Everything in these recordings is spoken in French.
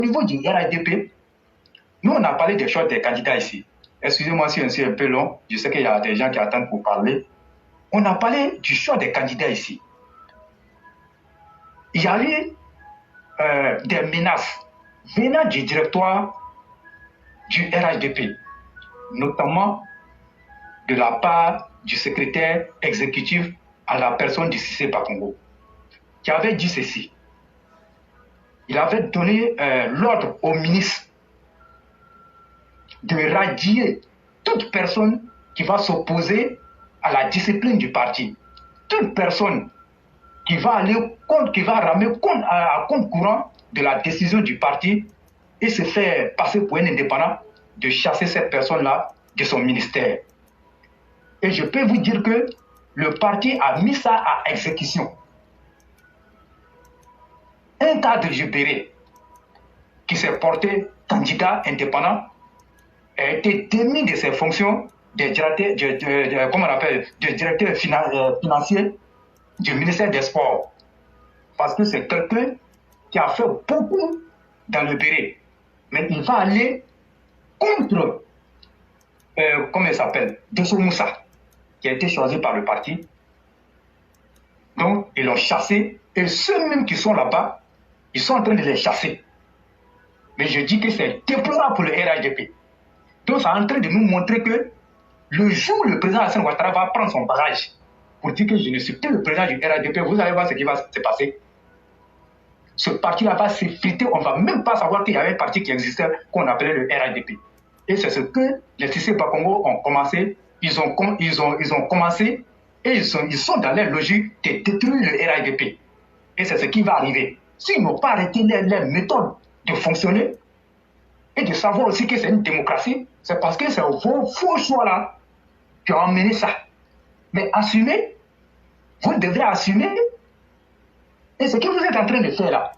niveau du RHDP, nous, on a parlé des choix des candidats ici. Excusez-moi si c'est un peu long. Je sais qu'il y a des gens qui attendent pour parler. On a parlé du choix des candidats ici. Il y a eu des menaces venant du directoire du RHDP, notamment de la part du secrétaire exécutif à la personne du Cissé Bakongo, qui avait dit ceci. Il avait donné l'ordre au ministre de radier toute personne qui va s'opposer à la discipline du parti. Toute personne qui va aller contre, qui va ramer à compte courant de la décision du parti et se faire passer pour un indépendant, de chasser cette personne-là de son ministère. Et je peux vous dire que le parti a mis ça à exécution. Un cadre libéré qui s'est porté candidat indépendant a été démis de ses fonctions de directeur financier du ministère des Sports. Parce que c'est quelqu'un qui a fait beaucoup dans le Béret. Mais il va aller contre, comment il s'appelle, Dosso Moussa, qui a été choisi par le parti. Donc, ils l'ont chassé. Et ceux même qui sont là-bas, ils sont en train de les chasser. Mais je dis que c'est déplorable pour le RHDP. Donc, ça est en train de nous montrer que le jour où le président Alassane Ouattara va prendre son bagage pour dire que je ne suis plus le président du RHDP, vous allez voir ce qui va se passer. Ce parti-là va s'effriter, on ne va même pas savoir qu'il y avait un parti qui existait qu'on appelait le RHDP. Et c'est ce que les Cissé Bakongo ont commencé. Ils ont commencé et ils sont dans leur logique de détruire le RHDP. Et c'est ce qui va arriver. S'ils n'ont pas arrêté leur méthode de fonctionner et de savoir aussi que c'est une démocratie, c'est parce que c'est vos faux choix-là qui ont emmené ça. Mais assumez, vous devrez assumer. Et ce que vous êtes en train de faire là,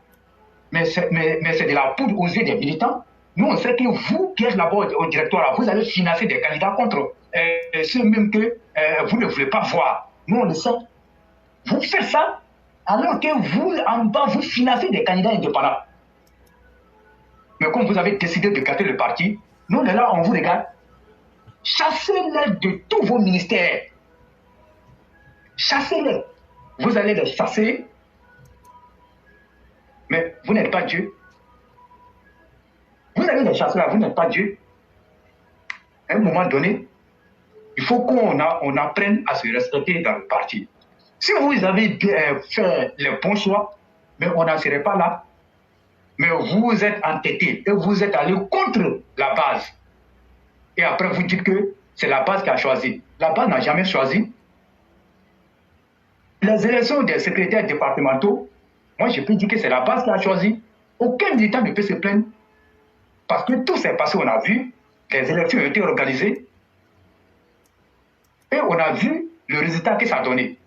mais c'est de la poudre aux yeux des militants. Nous, on sait que vous, qui êtes là-bas au directoire, vous allez financer des candidats contre ceux même que vous ne voulez pas voir. Nous, on le sait. Vous faites ça alors que vous, en bas, vous financez des candidats indépendants. Mais comme vous avez décidé de quitter le parti, nous, on est là, on vous regarde. Chassez-les de tous vos ministères. Chassez-les. Vous allez les chasser. Mais vous n'êtes pas Dieu. Vous allez les chasser là, vous n'êtes pas Dieu. À un moment donné, il faut qu'on apprenne à se respecter dans le parti. Si vous avez fait les bons choix, mais on n'en serait pas là. Mais vous êtes entêté et vous êtes allé contre la base. Et après, vous dites que c'est la base qui a choisi. La base n'a jamais choisi. Les élections des secrétaires départementaux, moi, je peux dire que c'est la base qui a choisi. Aucun militant ne peut se plaindre. Parce que tout s'est passé, on a vu. Les élections ont été organisées. Et on a vu le résultat que ça a donné.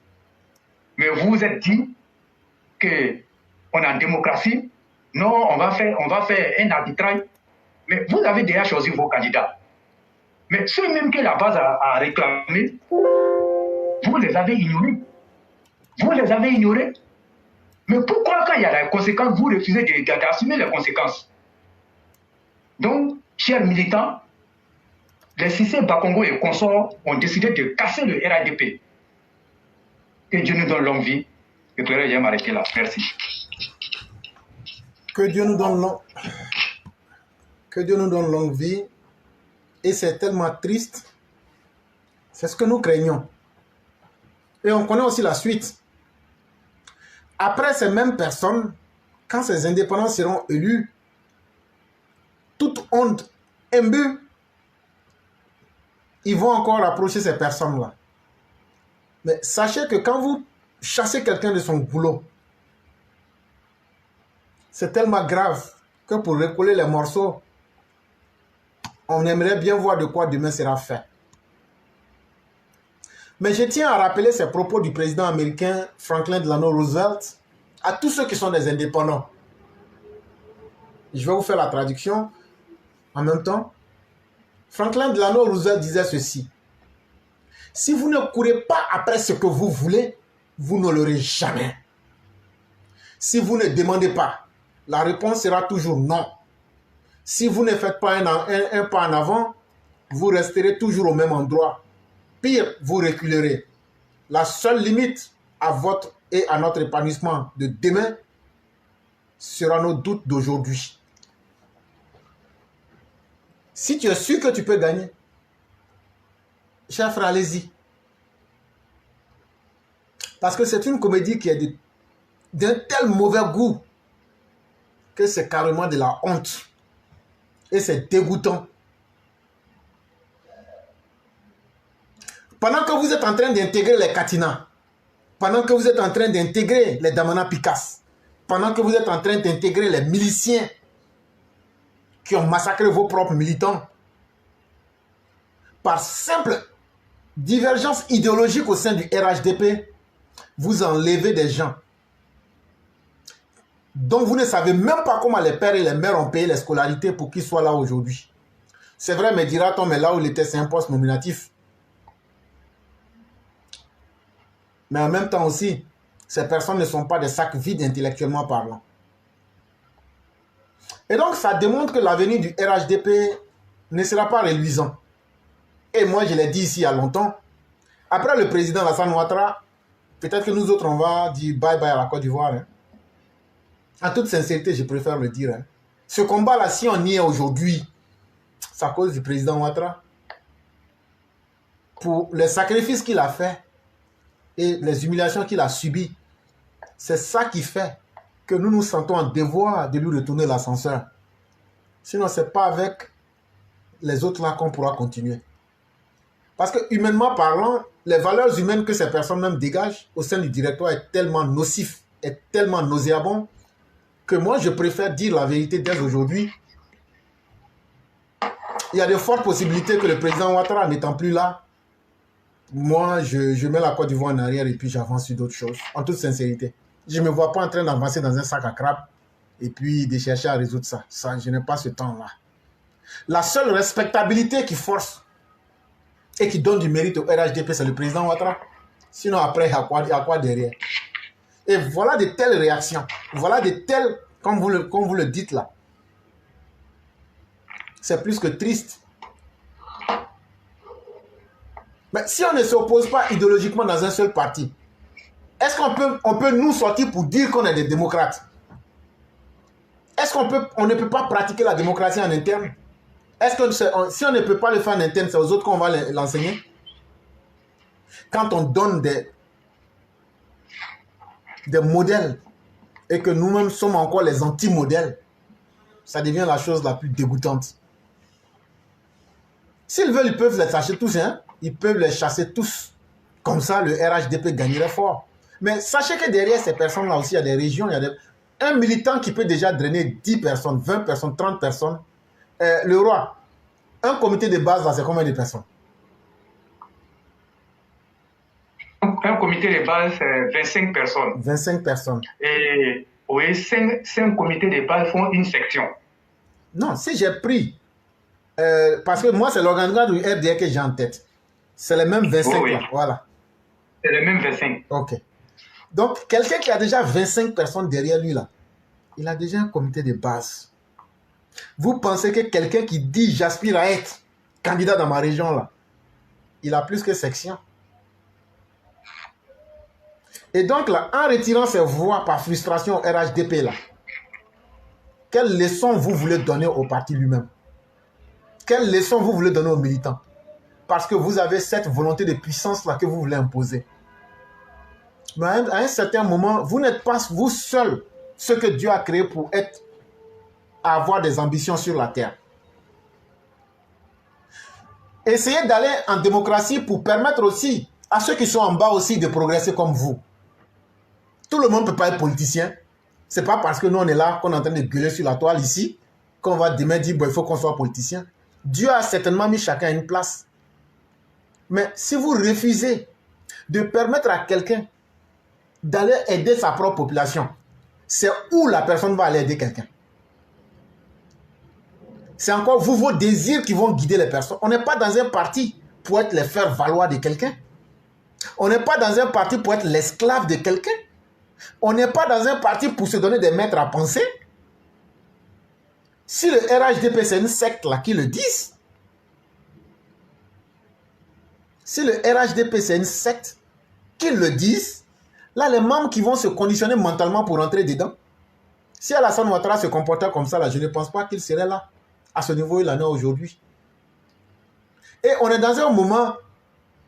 Mais vous vous êtes dit qu'on est en démocratie. Non, on va faire un arbitrage. Mais vous avez déjà choisi vos candidats. Mais ceux même que la base a réclamé, vous les avez ignorés. Vous les avez ignorés. Mais pourquoi quand il y a les conséquences, vous refusez d'assumer les conséquences? Donc, chers militants, les Cissé Bakongo et consorts ont décidé de casser le RHDP. Que Dieu nous donne longue vie. Je vais m'arrêter là. Merci. Que Dieu nous donne longue vie. Et c'est tellement triste. C'est ce que nous craignons. Et on connaît aussi la suite. Après ces mêmes personnes, quand ces indépendants seront élus, toute honte imbue, ils vont encore approcher ces personnes-là. Mais sachez que quand vous chassez quelqu'un de son boulot, c'est tellement grave que pour recoller les morceaux, on aimerait bien voir de quoi demain sera fait. Mais je tiens à rappeler ces propos du président américain Franklin Delano Roosevelt à tous ceux qui sont des indépendants. Je vais vous faire la traduction en même temps. Franklin Delano Roosevelt disait ceci. Si vous ne courez pas après ce que vous voulez, vous ne l'aurez jamais. Si vous ne demandez pas, la réponse sera toujours non. Si vous ne faites pas un pas en avant, vous resterez toujours au même endroit. Pire, vous reculerez. La seule limite à votre et à notre épanouissement de demain sera nos doutes d'aujourd'hui. Si tu es sûr que tu peux gagner, cher frère, allez-y. Parce que c'est une comédie qui est d'un tel mauvais goût que c'est carrément de la honte. Et c'est dégoûtant. Pendant que vous êtes en train d'intégrer les Katina, pendant que vous êtes en train d'intégrer les Damana Pikas, pendant que vous êtes en train d'intégrer les miliciens qui ont massacré vos propres militants, par simple divergence idéologique au sein du RHDP, vous enlevez des gens dont vous ne savez même pas comment les pères et les mères ont payé les scolarités pour qu'ils soient là aujourd'hui. C'est vrai, mais dira-t-on, mais là où il était, c'est un poste nominatif. Mais en même temps aussi, ces personnes ne sont pas des sacs vides intellectuellement parlant. Et donc, ça démontre que l'avenir du RHDP ne sera pas reluisant. Et moi, je l'ai dit ici il y a longtemps. Après le président Alassane Ouattara, peut-être que nous autres, on va dire bye-bye à la Côte d'Ivoire. Hein. En toute sincérité, je préfère le dire. Hein. Ce combat-là, si on y est aujourd'hui, c'est à cause du président Ouattara. Pour les sacrifices qu'il a fait et les humiliations qu'il a subies, c'est ça qui fait que nous nous sentons en devoir de lui retourner l'ascenseur. Sinon, ce n'est pas avec les autres là qu'on pourra continuer. Parce que humainement parlant, les valeurs humaines que ces personnes même dégagent au sein du directoire est tellement nocif, est tellement nauséabond, que moi je préfère dire la vérité dès aujourd'hui. Il y a de fortes possibilités que le président Ouattara n'étant plus là, moi je mets la Côte d'Ivoire en arrière et puis j'avance sur d'autres choses. En toute sincérité. Je ne me vois pas en train d'avancer dans un sac à crabe et puis de chercher à résoudre ça. Ça, je n'ai pas ce temps-là. La seule respectabilité qui force et qui donne du mérite au RHDP, c'est le président Ouattara. Sinon, après, il y a quoi derrière? Et voilà de telles réactions. Voilà de telles, comme vous le dites là. C'est plus que triste. Mais si on ne s'oppose pas idéologiquement dans un seul parti, est-ce qu'on peut nous sortir pour dire qu'on est des démocrates? Est-ce qu'on ne peut pas pratiquer la démocratie en interne? Est-ce que si on ne peut pas le faire en interne, c'est aux autres qu'on va l'enseigner? Quand on donne des modèles et que nous-mêmes sommes encore les anti-modèles, ça devient la chose la plus dégoûtante. S'ils veulent, ils peuvent les chasser tous, hein? Ils peuvent les chasser tous. Comme ça, le RHDP gagnerait fort. Mais sachez que derrière ces personnes-là aussi, il y a des régions, il y a un militant qui peut déjà drainer 10 personnes, 20 personnes, 30 personnes. Le roi, un comité de base, là, c'est combien de personnes? Un comité de base, c'est 25 personnes. 25 personnes. Et oui, 5 comités de base font une section. Non, si j'ai pris, parce que moi, c'est l'organigramme du RDR que j'ai en tête. C'est les mêmes 25 oui. là, voilà. C'est les mêmes 25. Ok. Donc, quelqu'un qui a déjà 25 personnes derrière lui, là, il a déjà un comité de base. Vous pensez que quelqu'un qui dit « j'aspire à être candidat dans ma région », là, il a plus que section. Et donc, là, en retirant ses voix par frustration au RHDP, là, quelle leçon vous voulez donner au parti lui-même? Quelle leçon vous voulez donner aux militants? Parce que vous avez cette volonté de puissance-là que vous voulez imposer. Mais à un certain moment, vous n'êtes pas vous seul ce que Dieu a créé pour avoir des ambitions sur la terre. Essayez d'aller en démocratie pour permettre aussi à ceux qui sont en bas aussi de progresser comme vous. Tout le monde ne peut pas être politicien. Ce n'est pas parce que nous on est là qu'on est en train de gueuler sur la toile ici qu'on va demain dire bon, il faut qu'on soit politicien. Dieu a certainement mis chacun à une place. Mais si vous refusez de permettre à quelqu'un d'aller aider sa propre population, c'est où la personne va aller aider quelqu'un. C'est encore vous, vos désirs qui vont guider les personnes. On n'est pas dans un parti pour être les faire valoir de quelqu'un. On n'est pas dans un parti pour être l'esclave de quelqu'un. On n'est pas dans un parti pour se donner des maîtres à penser. Si le RHDP, c'est une secte là qui le disent, si le RHDP, c'est une secte qu'ils le disent, là, les membres qui vont se conditionner mentalement pour entrer dedans, si Alassane Ouattara se comportait comme ça, là, je ne pense pas qu'il serait là, à ce niveau où il en est aujourd'hui. Et on est dans un moment,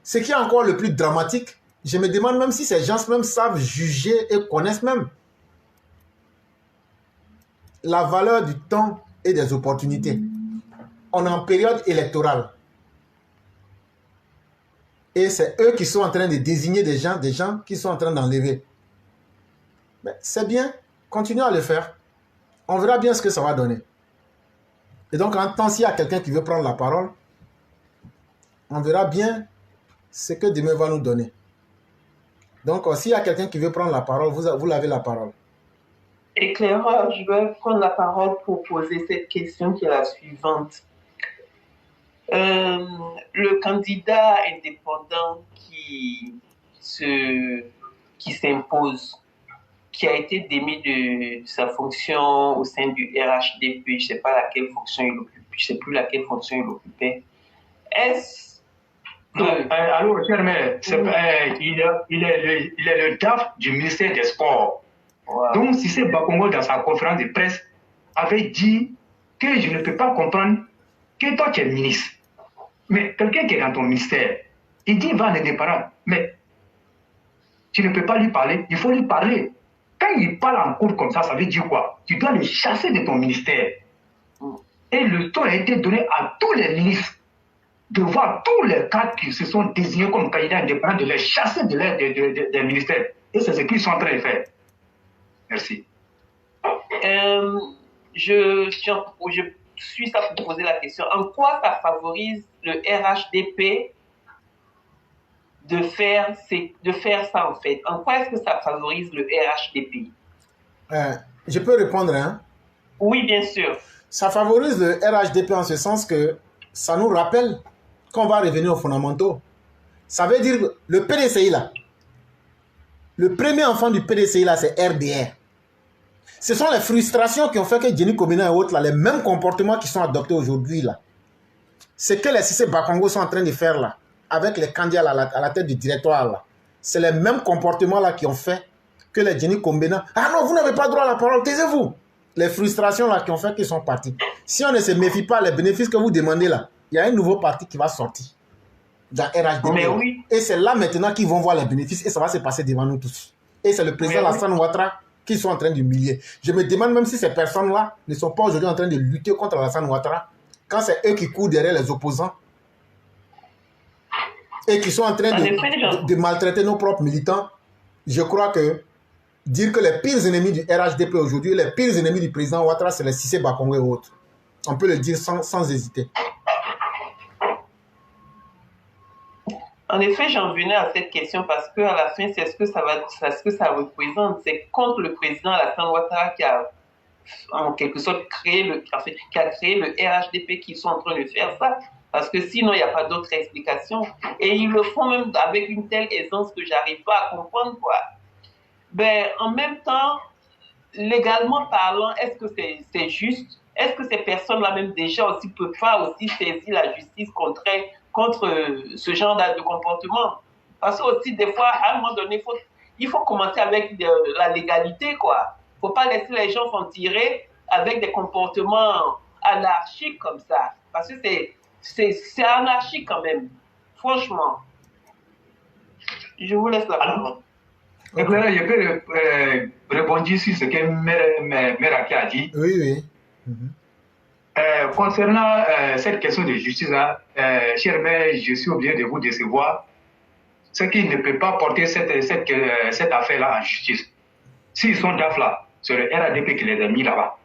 ce qui est encore le plus dramatique, je me demande même si ces gens même savent juger et connaissent même la valeur du temps et des opportunités. On est en période électorale. Et c'est eux qui sont en train de désigner des gens qui sont en train d'enlever. C'est bien, continuez à le faire. On verra bien ce que ça va donner. Et donc, en temps, s'il y a quelqu'un qui veut prendre la parole, on verra bien ce que demain va nous donner. Donc, s'il y a quelqu'un qui veut prendre la parole, vous avez la parole. Éclaireur, je vais prendre la parole pour poser cette question qui est la suivante. Le candidat indépendant qui s'impose, qui a été démis de sa fonction au sein du RHDP, je ne sais pas laquelle fonction il occupait, je ne sais plus laquelle fonction il occupait. Est-ce que... alors, cher maire, il est le DAF du ministère des Sports. Wow. Donc, Cissé Bakongo, dans sa conférence de presse, avait dit que je ne peux pas comprendre que toi, tu es ministre. Mais quelqu'un qui est dans ton ministère, il dit, va en indépendant. Mais tu ne peux pas lui parler, il faut lui parler. Quand il parle en cours comme ça veut dire quoi? Tu dois le chasser de ton ministère. Et le temps a été donné à tous les ministres de voir tous les cadres qui se sont désignés comme candidats indépendants, de les chasser des ministères. Et c'est ce qu'ils sont en train de faire. Merci. Je suis ça pour poser la question. En quoi ça favorise le RHDP de faire ça en fait? En quoi est-ce que ça favorise le RHDP? Je peux répondre, hein? Oui, bien sûr. Ça favorise le RHDP en ce sens que ça nous rappelle qu'on va revenir aux fondamentaux. Ça veut dire que le PDCI là, le premier enfant du PDCI là, c'est RDR. Ce sont les frustrations qui ont fait que Jenny Komina et autres, là, les mêmes comportements qui sont adoptés aujourd'hui, là, c'est que les Cissé Bakongo sont en train de faire là, avec les candidats à la tête du directoire, là. C'est les mêmes comportements là qui ont fait que les Jenny Komina. Ah non, vous n'avez pas droit à la parole, taisez-vous. Les frustrations là qui ont fait qu'ils sont partis. Si on ne se méfie pas, les bénéfices que vous demandez là, il y a un nouveau parti qui va sortir dans RHDP. Mais oui. Et c'est là maintenant qu'ils vont voir les bénéfices et ça va se passer devant nous tous. Et c'est le président Alassane Ouattara qui sont en train d'humilier. Je me demande même si ces personnes-là ne sont pas aujourd'hui en train de lutter contre Alassane Ouattara quand c'est eux qui courent derrière les opposants et qui sont en train de maltraiter nos propres militants. Je crois que dire que les pires ennemis du RHDP aujourd'hui, les pires ennemis du président Ouattara, c'est les Cissé Bakongo et autres. On peut le dire sans hésiter. En effet, j'en venais à cette question parce qu'à la fin, c'est ce que ça représente. C'est contre le président Alassane Ouattara qui a en quelque sorte créé le RHDP qui sont en train de faire ça. Parce que sinon, il n'y a pas d'autre explication. Et ils le font même avec une telle aisance que j'arrive pas à comprendre, quoi. Ben, en même temps, légalement parlant, est-ce que c'est juste? Est-ce que ces personnes-là même déjà aussi peuvent pas aussi saisir la justice contre ce genre de comportement? Parce que aussi, des fois, à un moment donné, il faut commencer avec la légalité, quoi. Faut pas laisser les gens s'en tirer avec des comportements anarchiques comme ça. Parce que c'est anarchique quand même. Franchement. Je vous laisse la parole. Éclaireur, je peux rebondir sur ce que Meraki a dit. Oui, oui. Concernant cette question de justice, cher maire, je suis obligé de vous décevoir. Ce qui ne peut pas porter cette affaire-là en justice. S'ils sont DAF là, c'est le RADP qui les a mis là-bas.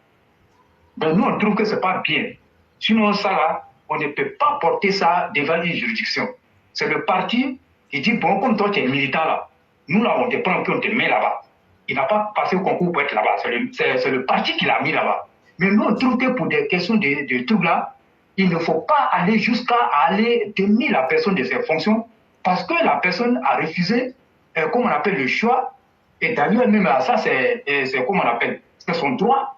Donc nous, on trouve que ce n'est pas bien. Sinon, ça là, on ne peut pas porter ça devant une juridiction. C'est le parti qui dit, bon, comme toi, tu es militant là, nous là, on te prend, puis on te met là-bas. Il n'a pas passé au concours pour être là-bas. C'est le parti qui l'a mis là-bas. Mais nous, on trouve que pour des questions de trucs là, il ne faut pas aller jusqu'à aller démis la personne de ses fonctions parce que la personne a refusé, comme on appelle le choix, et d'ailleurs, même ça, c'est comme on appelle, c'est son droit.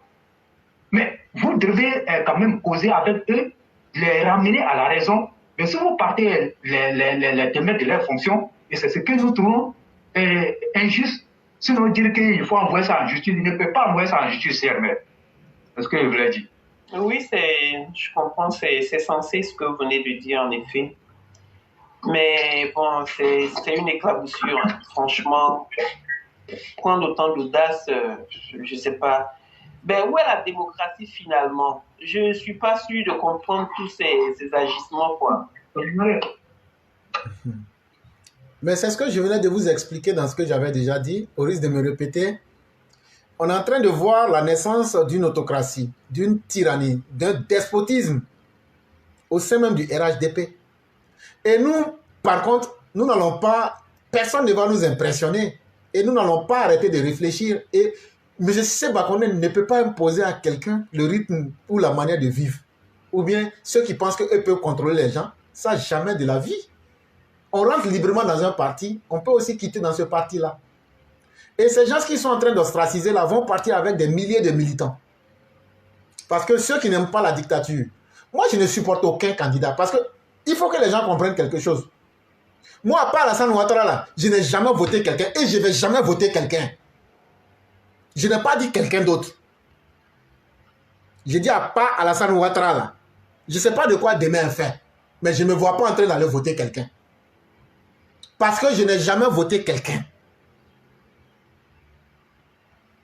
Mais vous devez quand même causer avec eux, les ramener à la raison. Mais si vous partez les démettre de leurs fonctions, et c'est ce que nous trouvons injuste, sinon dire qu'il faut envoyer ça en justice, il ne peut pas envoyer ça en justice, CRML. C'est ce que je voulais dire. Oui, je comprends, c'est censé ce que vous venez de dire, en effet. Mais bon, c'est une éclaboussure, hein. Franchement. Prendre autant d'audace, je ne sais pas. Ben, où est la démocratie finalement? Je ne suis pas sûr de comprendre tous ces agissements, quoi. Mais c'est ce que je venais de vous expliquer dans ce que j'avais déjà dit, au risque de me répéter. On est en train de voir la naissance d'une autocratie, d'une tyrannie, d'un despotisme au sein même du RHDP. Et nous, par contre, nous n'allons pas, personne ne va nous impressionner. Et nous n'allons pas arrêter de réfléchir. Et M. Cissé Bakonde ne peut pas imposer à quelqu'un le rythme ou la manière de vivre. Ou bien ceux qui pensent qu'eux peuvent contrôler les gens, ça jamais de la vie. On rentre librement dans un parti, on peut aussi quitter dans ce parti-là. Et ces gens qui sont en train d'ostraciser là vont partir avec des milliers de militants. Parce que ceux qui n'aiment pas la dictature, moi je ne supporte aucun candidat. Parce que il faut que les gens comprennent quelque chose. Moi, à part Alassane Ouattara, là, je n'ai jamais voté quelqu'un et je ne vais jamais voter quelqu'un. Je n'ai pas dit quelqu'un d'autre. J'ai dit à part Alassane Ouattara, là. Je ne sais pas de quoi demain est fait, mais je ne me vois pas en train d'aller voter quelqu'un. Parce que je n'ai jamais voté quelqu'un.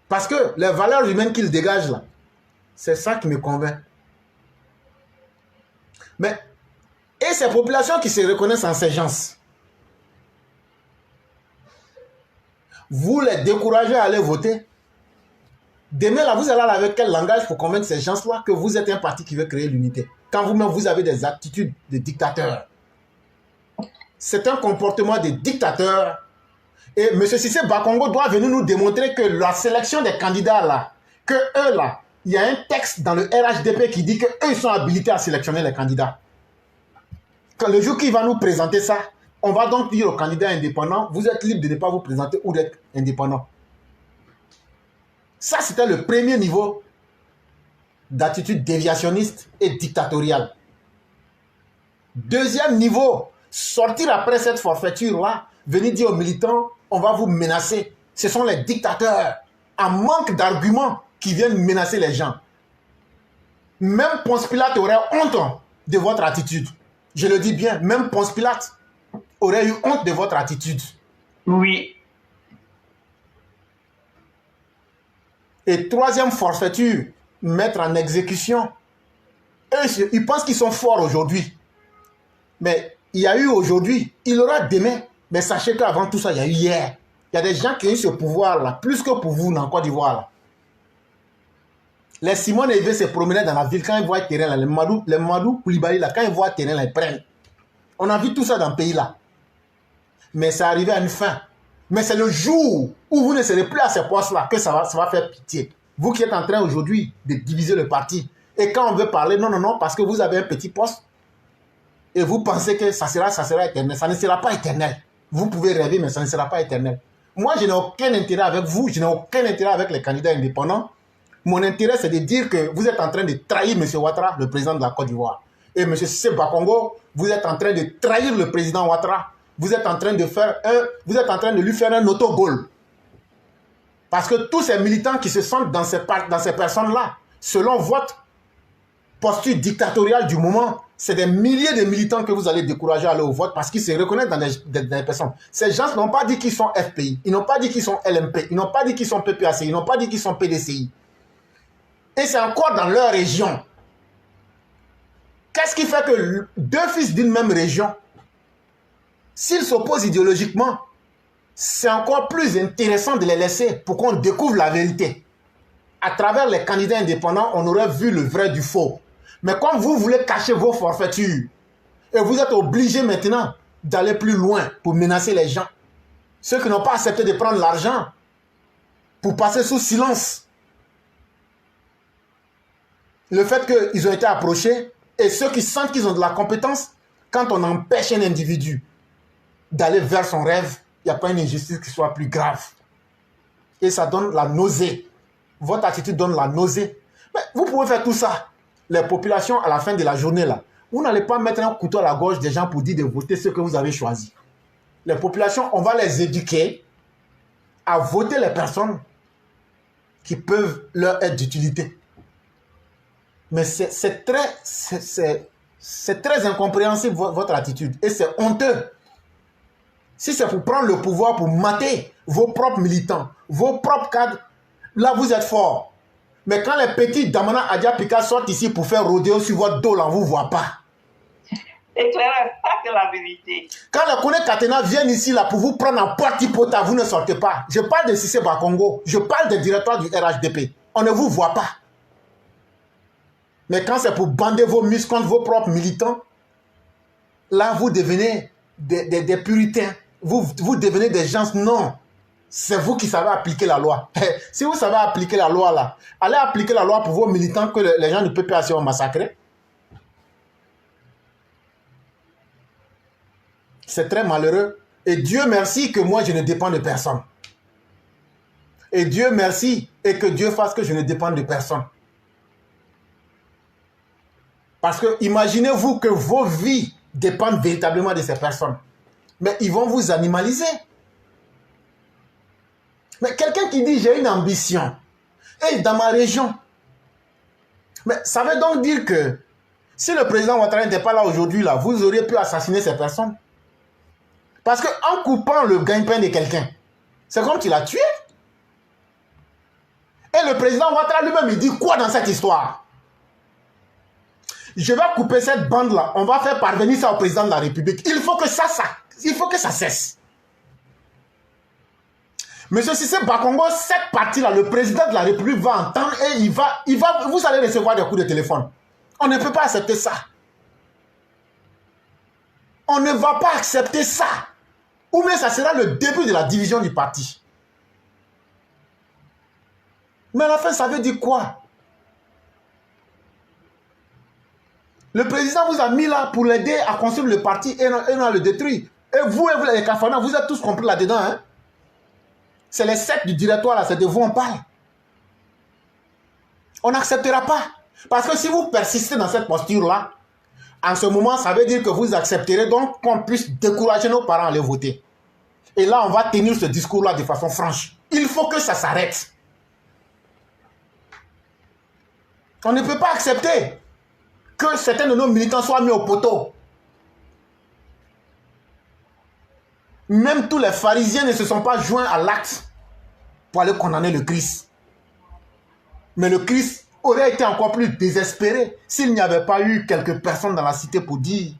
Parce que les valeurs humaines qu'il dégage, là, c'est ça qui me convainc. Mais, et ces populations qui se reconnaissent en ces gens, vous les découragez à aller voter. Demain, là, vous allez aller avec quel langage pour convaincre ces gens-là que vous êtes un parti qui veut créer l'unité? Quand vous-même, vous avez des attitudes de dictateur. C'est un comportement de dictateur. Et M. Cissé Bakongo doit venir nous démontrer que la sélection des candidats, là, que eux, là, il y a un texte dans le RHDP qui dit qu'eux, ils sont habilités à sélectionner les candidats. Quand le jour qu'il va nous présenter ça, on va donc dire aux candidats indépendants, vous êtes libre de ne pas vous présenter ou d'être indépendant. Ça, c'était le premier niveau d'attitude déviationniste et dictatoriale. Deuxième niveau, sortir après cette forfaiture-là, venir dire aux militants, on va vous menacer. Ce sont les dictateurs, en manque d'arguments, qui viennent menacer les gens. Même Ponce Pilate aurait honte de votre attitude. Je le dis bien, même Ponce Pilate aurait eu honte de votre attitude. Oui. Et troisième forfaiture, mettre en exécution. Eux, ils pensent qu'ils sont forts aujourd'hui. Mais il y a eu aujourd'hui, il y aura demain. Mais sachez qu'avant tout ça, il y a eu hier. Il y a des gens qui ont eu ce pouvoir-là, plus que pour vous dans Côte d'Ivoire. Les Simone Veil se promenaient dans la ville quand ils voient le terrain, là, les Madou Koulibaly, là, quand ils voient le terrain, là, ils prennent. On a vu tout ça dans le pays-là. Mais c'est arrivé à une fin. Mais c'est le jour où vous ne serez plus à ces postes-là que ça va faire pitié. Vous qui êtes en train aujourd'hui de diviser le parti. Et quand on veut parler, non, non, non, parce que vous avez un petit poste et vous pensez que ça sera éternel. Ça ne sera pas éternel. Vous pouvez rêver, mais ça ne sera pas éternel. Moi, je n'ai aucun intérêt avec vous. Je n'ai aucun intérêt avec les candidats indépendants. Mon intérêt, c'est de dire que vous êtes en train de trahir M. Ouattara, le président de la Côte d'Ivoire. Et M. Cissé Bakongo, vous êtes en train de trahir le président Ouattara. Vous êtes en train de lui faire un autogol. Parce que tous ces militants qui se sentent dans ces personnes-là, selon votre posture dictatoriale du moment, c'est des milliers de militants que vous allez décourager à aller au vote parce qu'ils se reconnaissent dans des personnes. Ces gens n'ont pas dit qu'ils sont FPI, ils n'ont pas dit qu'ils sont LMP, ils n'ont pas dit qu'ils sont PPAC, ils n'ont pas dit qu'ils sont PDCI. Et c'est encore dans leur région. Qu'est-ce qui fait que deux fils d'une même région, s'ils s'opposent idéologiquement, c'est encore plus intéressant de les laisser pour qu'on découvre la vérité. À travers les candidats indépendants, on aurait vu le vrai du faux. Mais comme vous voulez cacher vos forfaitures, et vous êtes obligés maintenant d'aller plus loin pour menacer les gens, ceux qui n'ont pas accepté de prendre l'argent pour passer sous silence le fait qu'ils ont été approchés, et ceux qui sentent qu'ils ont de la compétence, quand on empêche un individu d'aller vers son rêve, il n'y a pas une injustice qui soit plus grave. Et ça donne la nausée. Votre attitude donne la nausée. Mais vous pouvez faire tout ça. Les populations, à la fin de la journée, là, vous n'allez pas mettre un couteau à la gorge des gens pour dire de voter ce que vous avez choisi. Les populations, on va les éduquer à voter les personnes qui peuvent leur être d'utilité. Mais c'est très incompréhensible votre attitude. Et c'est honteux. Si c'est pour prendre le pouvoir, pour mater vos propres militants, vos propres cadres, là vous êtes forts. Mais quand les petits Damana Adja Pika sortent ici pour faire rodéo sur votre dos, là, on ne vous voit pas. Éclairage, ça c'est la vérité. Quand les Kone Katena viennent ici là, pour vous prendre en parti-pota, vous ne sortez pas. Je parle de Cissé Bakongo, je parle des directeurs du RHDP. On ne vous voit pas. Mais quand c'est pour bander vos muscles contre vos propres militants, là vous devenez des puritains. Vous devenez des gens, non. C'est vous qui savez appliquer la loi. Si vous savez appliquer la loi là, allez appliquer la loi pour vos militants que les gens ne peuvent pas se massacrer. C'est très malheureux. Et Dieu merci que moi je ne dépends de personne. Et Dieu merci et que Dieu fasse que je ne dépende de personne. Parce que imaginez-vous que vos vies dépendent véritablement de ces personnes. Mais ils vont vous animaliser. Mais quelqu'un qui dit j'ai une ambition, et dans ma région, mais ça veut donc dire que si le président Ouattara n'était pas là aujourd'hui, là, vous auriez pu assassiner ces personnes. Parce qu'en coupant le gagne-pain de quelqu'un, c'est comme tu l'as tué. Et le président Ouattara lui-même, il dit quoi dans cette histoire? Je vais couper cette bande-là, on va faire parvenir ça au président de la République. Il faut que ça cesse. Monsieur Cissé Bakongo, cette partie-là, le président de la République va entendre et vous allez recevoir des coups de téléphone. On ne peut pas accepter ça. On ne va pas accepter ça. Ou bien ça sera le début de la division du parti. Mais à la fin, ça veut dire quoi? Le président vous a mis là pour l'aider à construire le parti et non à le détruire. Et vous, les Kafana, vous êtes tous compris là-dedans. Hein? C'est les sectes du directoire, là, c'est de vous on parle. On n'acceptera pas. Parce que si vous persistez dans cette posture-là, en ce moment, ça veut dire que vous accepterez donc qu'on puisse décourager nos parents à aller voter. Et là, on va tenir ce discours-là de façon franche. Il faut que ça s'arrête. On ne peut pas accepter que certains de nos militants soient mis au poteau. Même tous les pharisiens ne se sont pas joints à l'acte pour aller condamner le Christ. Mais le Christ aurait été encore plus désespéré s'il n'y avait pas eu quelques personnes dans la cité pour dire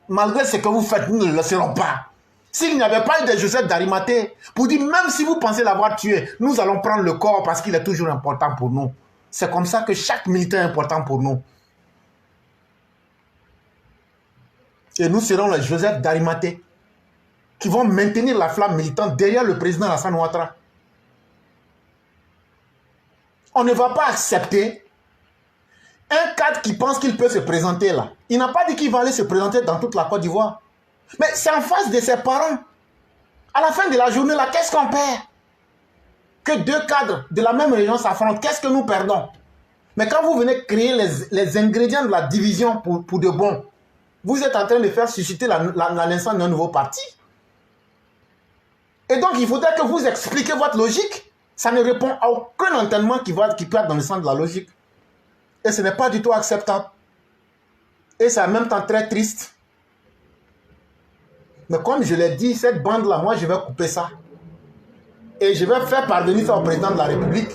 malgré ce que vous faites, nous ne le laisserons pas. S'il n'y avait pas eu de Joseph d'Arimathée pour dire même si vous pensez l'avoir tué, nous allons prendre le corps parce qu'il est toujours important pour nous. C'est comme ça que chaque militant est important pour nous. Et nous serons les Joseph d'Arimathée qui vont maintenir la flamme militante derrière le président Alassane Ouattara. On ne va pas accepter un cadre qui pense qu'il peut se présenter là. Il n'a pas dit qu'il va aller se présenter dans toute la Côte d'Ivoire. Mais c'est en face de ses parents. À la fin de la journée là, qu'est-ce qu'on perd? Que deux cadres de la même région s'affrontent, qu'est-ce que nous perdons? Mais quand vous venez créer les ingrédients de la division pour de bon, vous êtes en train de faire susciter la naissance d'un nouveau parti. Et donc, il faudrait que vous expliquiez votre logique. Ça ne répond à aucun entendement qui peut être dans le sens de la logique. Et ce n'est pas du tout acceptable. Et c'est en même temps très triste. Mais comme je l'ai dit, cette bande-là, moi, je vais couper ça. Et je vais faire parvenir ça au président de la République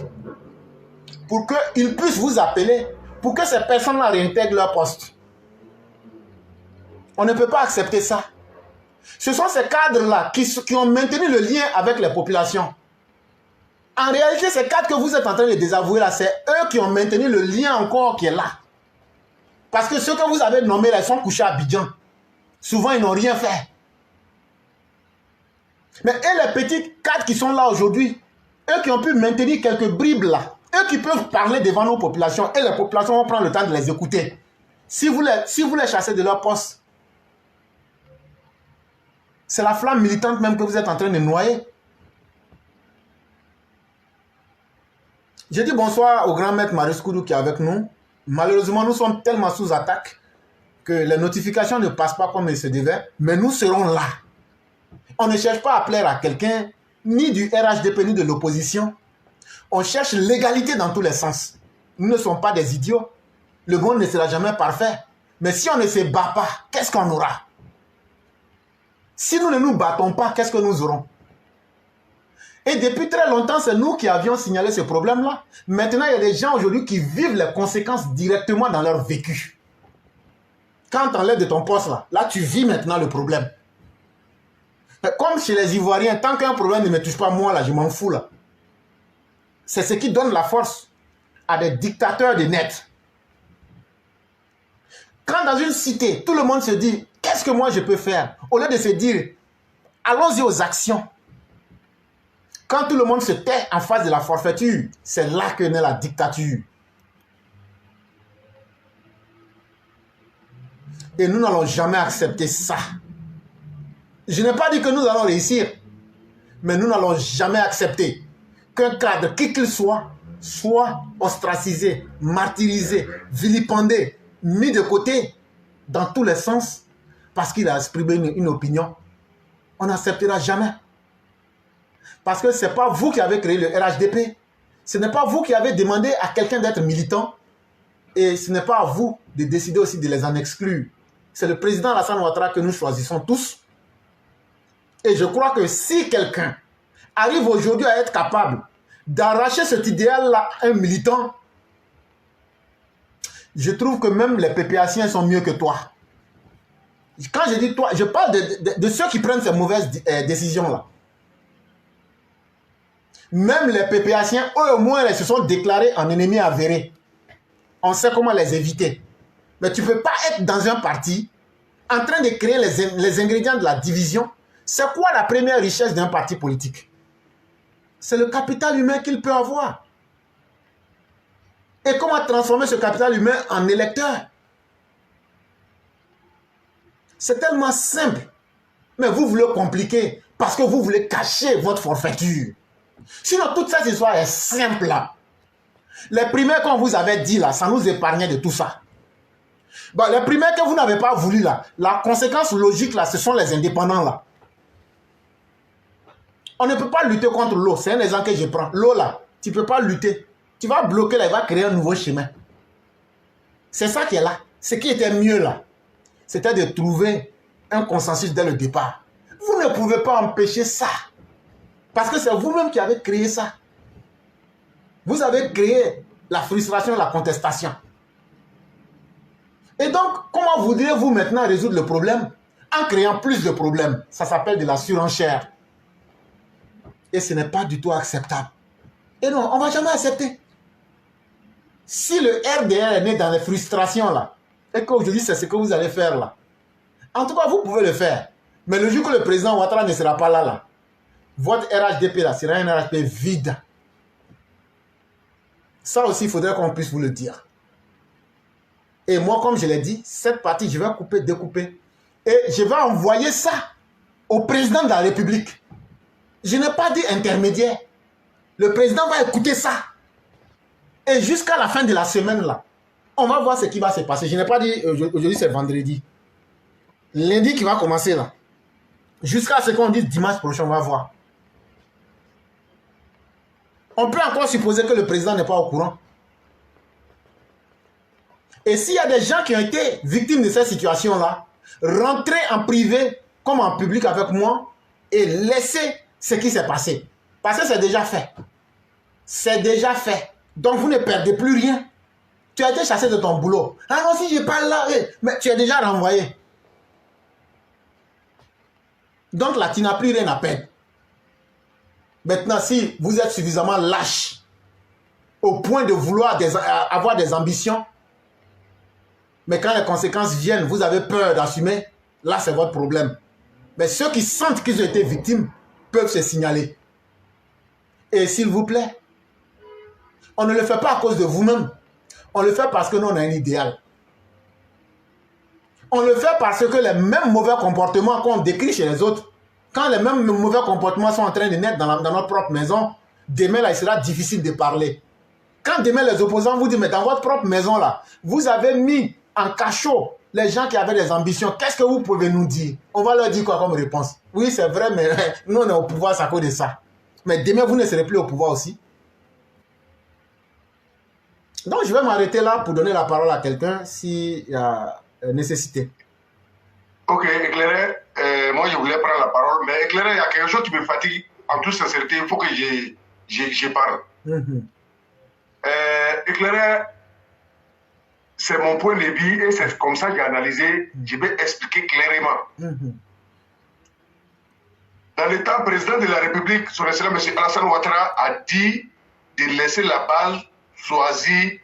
pour qu'il puisse vous appeler, pour que ces personnes-là réintègrent leur poste. On ne peut pas accepter ça. Ce sont ces cadres-là qui ont maintenu le lien avec les populations. En réalité, ces cadres que vous êtes en train de désavouer là, c'est eux qui ont maintenu le lien encore qui est là. Parce que ceux que vous avez nommés là, ils sont couchés à Abidjan. Souvent, ils n'ont rien fait. Mais et les petits cadres qui sont là aujourd'hui, eux qui ont pu maintenir quelques bribes là, eux qui peuvent parler devant nos populations, et les populations vont prendre le temps de les écouter. Si vous les chassez de leur poste, c'est la flamme militante même que vous êtes en train de noyer. Je dis bonsoir au grand maître Marius Koudou qui est avec nous. Malheureusement, nous sommes tellement sous attaque que les notifications ne passent pas comme il se devait, mais nous serons là. On ne cherche pas à plaire à quelqu'un, ni du RHDP, ni de l'opposition. On cherche l'égalité dans tous les sens. Nous ne sommes pas des idiots. Le monde ne sera jamais parfait. Mais si on ne se bat pas, qu'est-ce qu'on aura? Si nous ne nous battons pas, qu'est-ce que nous aurons? Et depuis très longtemps, c'est nous qui avions signalé ce problème-là. Maintenant, il y a des gens aujourd'hui qui vivent les conséquences directement dans leur vécu. Quand tu enlèves de ton poste, là, tu vis maintenant le problème. Comme chez les Ivoiriens, tant qu'un problème ne me touche pas moi, là, je m'en fous, là. C'est ce qui donne la force à des dictateurs de net. Quand dans une cité, tout le monde se dit, qu'est-ce que moi je peux faire? Au lieu de se dire, allons-y aux actions. Quand tout le monde se tait en face de la forfaiture, c'est là que naît la dictature. Et nous n'allons jamais accepter ça. Je n'ai pas dit que nous allons réussir, mais nous n'allons jamais accepter qu'un cadre, qui qu'il soit ostracisé, martyrisé, vilipendé, mis de côté dans tous les sens parce qu'il a exprimé une opinion. On n'acceptera jamais. Parce que ce n'est pas vous qui avez créé le RHDP. Ce n'est pas vous qui avez demandé à quelqu'un d'être militant. Et ce n'est pas à vous de décider aussi de les en exclure. C'est le président Alassane Ouattara que nous choisissons tous. Et je crois que si quelqu'un arrive aujourd'hui à être capable d'arracher cet idéal-là à un militant, je trouve que même les PPAciens sont mieux que toi. Quand je dis toi, je parle de ceux qui prennent ces mauvaises décisions-là. Même les PPAciens, eux au moins, ils se sont déclarés en ennemis avérés. On sait comment les éviter. Mais tu ne peux pas être dans un parti en train de créer les ingrédients de la division. C'est quoi la première richesse d'un parti politique? C'est le capital humain qu'il peut avoir. Et comment transformer ce capital humain en électeur? C'est tellement simple. Mais vous voulez compliquer parce que vous voulez cacher votre forfaiture. Sinon, toute cette histoire est simple là. Les primaires qu'on vous avait dit là, ça nous épargnait de tout ça. Bon, les primaires que vous n'avez pas voulu là, la conséquence logique là, ce sont les indépendants là. On ne peut pas lutter contre l'eau. C'est un exemple que je prends. L'eau là, tu ne peux pas lutter. Tu vas bloquer là, il va créer un nouveau chemin. C'est ça qui est là. Ce qui était mieux là, c'était de trouver un consensus dès le départ. Vous ne pouvez pas empêcher ça. Parce que c'est vous-même qui avez créé ça. Vous avez créé la frustration, la contestation. Et donc, comment voudriez-vous maintenant résoudre le problème? En créant plus de problèmes. Ça s'appelle de la surenchère. Et ce n'est pas du tout acceptable. Et non, on ne va jamais accepter. Si le RDR est né dans les frustrations là, et qu'aujourd'hui c'est ce que vous allez faire là, en tout cas vous pouvez le faire. Mais le jour que le président Ouattara ne sera pas là, votre RHDP là sera un RHDP vide. Ça aussi, il faudrait qu'on puisse vous le dire. Et moi, comme je l'ai dit, cette partie, je vais couper, découper. Et je vais envoyer ça au président de la République. Je n'ai pas dit intermédiaire. Le président va écouter ça. Et jusqu'à la fin de la semaine, là, on va voir ce qui va se passer. Je n'ai pas dit, aujourd'hui c'est vendredi. Lundi qui va commencer là. Jusqu'à ce qu'on dise dimanche prochain, on va voir. On peut encore supposer que le président n'est pas au courant. Et s'il y a des gens qui ont été victimes de cette situation-là, rentrez en privé comme en public avec moi et laissez ce qui s'est passé. Parce que c'est déjà fait. C'est déjà fait. Donc vous ne perdez plus rien. Tu as été chassé de ton boulot. Ah non, si je parle là, mais tu es déjà renvoyé. Donc là, tu n'as plus rien à perdre. Maintenant, si vous êtes suffisamment lâche au point de vouloir avoir des ambitions, mais quand les conséquences viennent, vous avez peur d'assumer, là c'est votre problème. Mais ceux qui sentent qu'ils ont été victimes peuvent se signaler. Et s'il vous plaît, on ne le fait pas à cause de vous-même. On le fait parce que nous, on a un idéal. On le fait parce que les mêmes mauvais comportements qu'on décrit chez les autres, quand les mêmes mauvais comportements sont en train de naître dans notre propre maison, demain, là, il sera difficile de parler. Quand demain les opposants vous disent, mais dans votre propre maison là, vous avez mis en cachot les gens qui avaient des ambitions, qu'est-ce que vous pouvez nous dire? On va leur dire quoi comme réponse? Oui, c'est vrai, mais nous on est au pouvoir, c'est à cause de ça. Mais demain vous ne serez plus au pouvoir aussi. Donc je vais m'arrêter là pour donner la parole à quelqu'un s'il y a nécessité. Ok, éclairé, moi je voulais prendre la parole, mais éclairé, il y a quelque chose qui me fatigue. En toute sincérité, il faut que je parle. Éclairé, c'est mon point de vue et c'est comme ça que j'ai analysé. Je vais expliquer clairement. Dans le temps, le président de la République, son excellence M. Alassane Ouattara, a dit de laisser la base choisir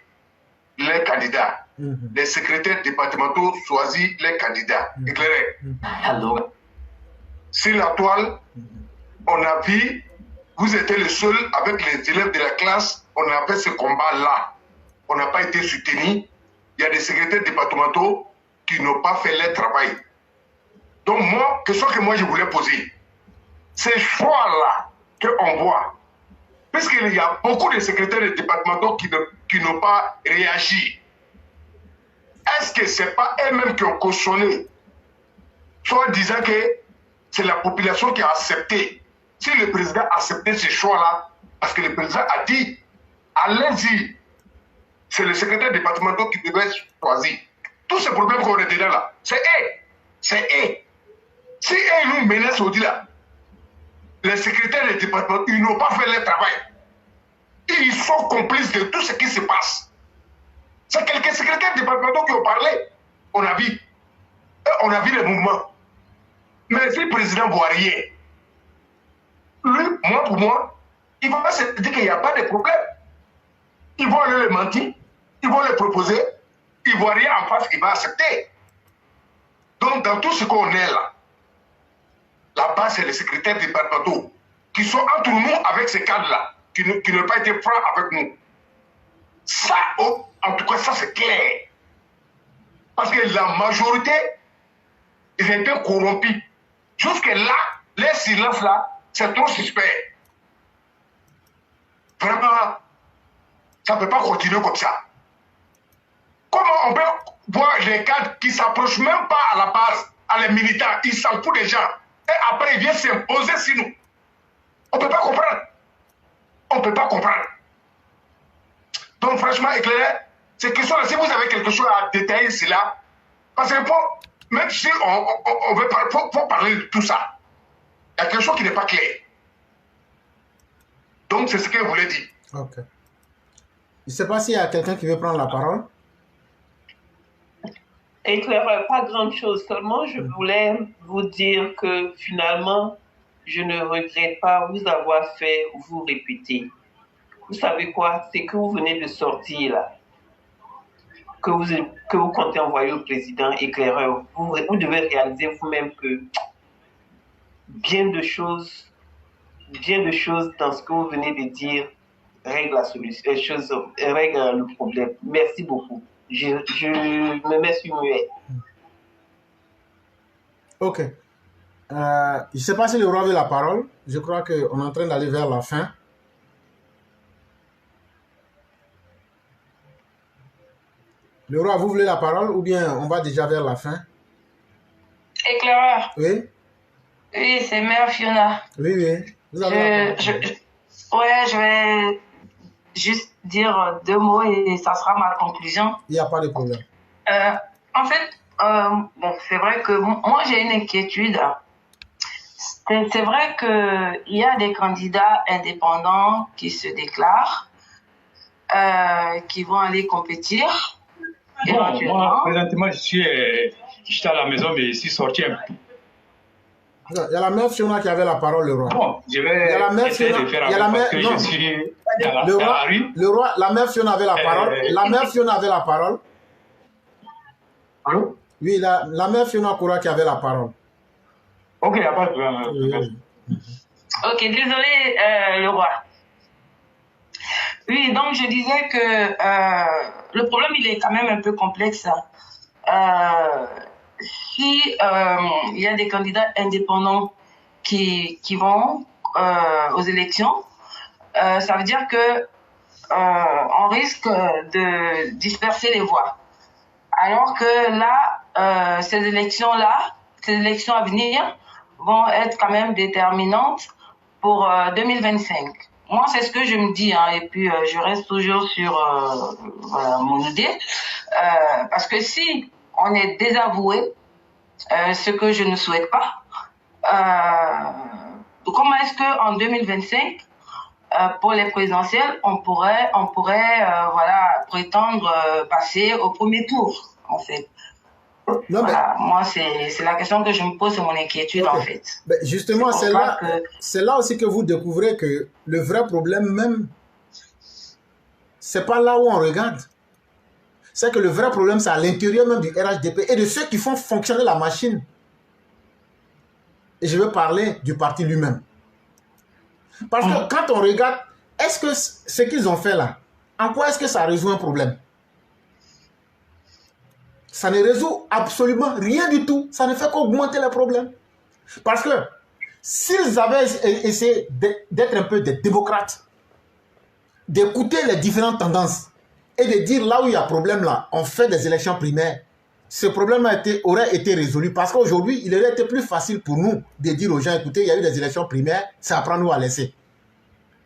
les candidats. Les secrétaires départementaux choisissent les candidats. Éclairé. Sur la toile, on a vu, vous étiez le seul avec les élèves de la classe, on a fait ce combat-là. On n'a pas été soutenu. Il y a des secrétaires départementaux qui n'ont pas fait leur travail. Donc moi, question que moi je voulais poser, ces choix-là qu'on voit, puisqu'il y a beaucoup de secrétaires départementaux qui n'ont pas réagi, est-ce que ce n'est pas eux-mêmes qui ont cautionné, soit disant que c'est la population qui a accepté? Si le président a accepté ce choix-là, parce que le président a dit, allez-y, c'est le secrétaire départemental qui devait choisir. Tous ces problèmes qu'on est dedans là, c'est eux. C'est eux. Si eux nous menacent aujourd'hui là, les secrétaires des départements, ils n'ont pas fait leur travail. Ils sont complices de tout ce qui se passe. C'est quelques secrétaires départementaux qui ont parlé. On a vu. On a vu les mouvements. Mais si le président ne voit rien, lui, moi pour moi, il va se dire qu'il n'y a pas de problème. Ils vont aller le mentir, ils vont le proposer, ils ne voient rien en face, il va accepter. Donc dans tout ce qu'on est là, la base c'est les secrétaires départementaux qui sont entre nous avec ces cadres-là, qui n'ont pas été francs avec nous. Ça, en tout cas, ça c'est clair. Parce que la majorité, ils ont été corrompus. Jusque-là, les silences là, c'est trop suspect. Vraiment, ça ne peut pas continuer comme ça. Comment on peut voir les cadres qui ne s'approchent même pas à la base, à les militants, ils s'en foutent des gens, et après ils viennent s'imposer sur nous? On ne peut pas comprendre. On ne peut pas comprendre. Donc franchement, éclairé, c'est question là, si vous avez quelque chose à détailler, c'est là. Parce que même si on veut parler, faut parler de tout ça. Il y a quelque chose qui n'est pas clair. Donc c'est ce que je voulais dire. Ok. Je ne sais pas s'il y a quelqu'un qui veut prendre la parole. Éclaireur, pas grand chose, seulement je voulais vous dire que finalement, je ne regrette pas vous avoir fait vous répéter. Vous savez quoi? C'est que vous venez de sortir là, que vous comptez envoyer au président éclaireur. Vous devez réaliser vous-même que bien de choses dans ce que vous venez de dire règle la solution, règle le problème. Merci beaucoup. Je me mets sur muet. Ok. Je ne sais pas si le roi veut la parole. Je crois qu'on est en train d'aller vers la fin. Le roi, vous voulez la parole ou bien on va déjà vers la fin? Éclaireur. Oui? Oui, c'est Mère Fiona. Oui, oui. Vous avez la parole. Ouais, je vais juste dire 2 mots et ça sera ma conclusion. Il n'y a pas de problème. En fait, bon, c'est vrai que moi j'ai une inquiétude. C'est vrai qu'il y a des candidats indépendants qui se déclarent, qui vont aller compétir. Bon, moi, présentement, j'étais à la maison, mais je suis sorti un peu. Il y a la mère Fiona qui avait la parole, le roi. Bon, je vais essayer de faire avec parce que je suis dans la rue. Le roi, la mère Fiona avait la parole. La mère Fiona avait la parole. Allô? Oui, la mère Fiona Koura qui avait la parole. Ok, il n'y a pas de problème. Ok, désolé, le roi. Oui, donc je disais que le problème, il est quand même un peu complexe. Si il y a des candidats indépendants qui vont aux élections, ça veut dire que on risque de disperser les voix. Alors que là, ces élections à venir vont être quand même déterminantes pour 2025. Moi, c'est ce que je me dis, hein, et puis je reste toujours sur voilà, mon idée, parce que si on est désavoué, ce que je ne souhaite pas, comment est-ce qu'en 2025, pour les présidentielles, on pourrait voilà, prétendre passer au premier tour, en fait. Non, voilà, moi, c'est la question que je me pose, c'est mon inquiétude, en fait. Ben justement, c'est là aussi que vous découvrez que le vrai problème même, c'est pas là où on regarde. C'est que le vrai problème, c'est à l'intérieur même du RHDP et de ceux qui font fonctionner la machine. Et je veux parler du parti lui-même. Parce que quand on regarde, est-ce que ce qu'ils ont fait là, en quoi est-ce que ça résout un problème? Ça ne résout absolument rien du tout. Ça ne fait qu'augmenter les problèmes. Parce que s'ils avaient essayé d'être un peu des démocrates, d'écouter les différentes tendances et de dire là où il y a problème là, on fait des élections primaires, ce problème aurait été résolu. Parce qu'aujourd'hui, il aurait été plus facile pour nous de dire aux gens, écoutez, il y a eu des élections primaires, c'est à prendre ou à laisser.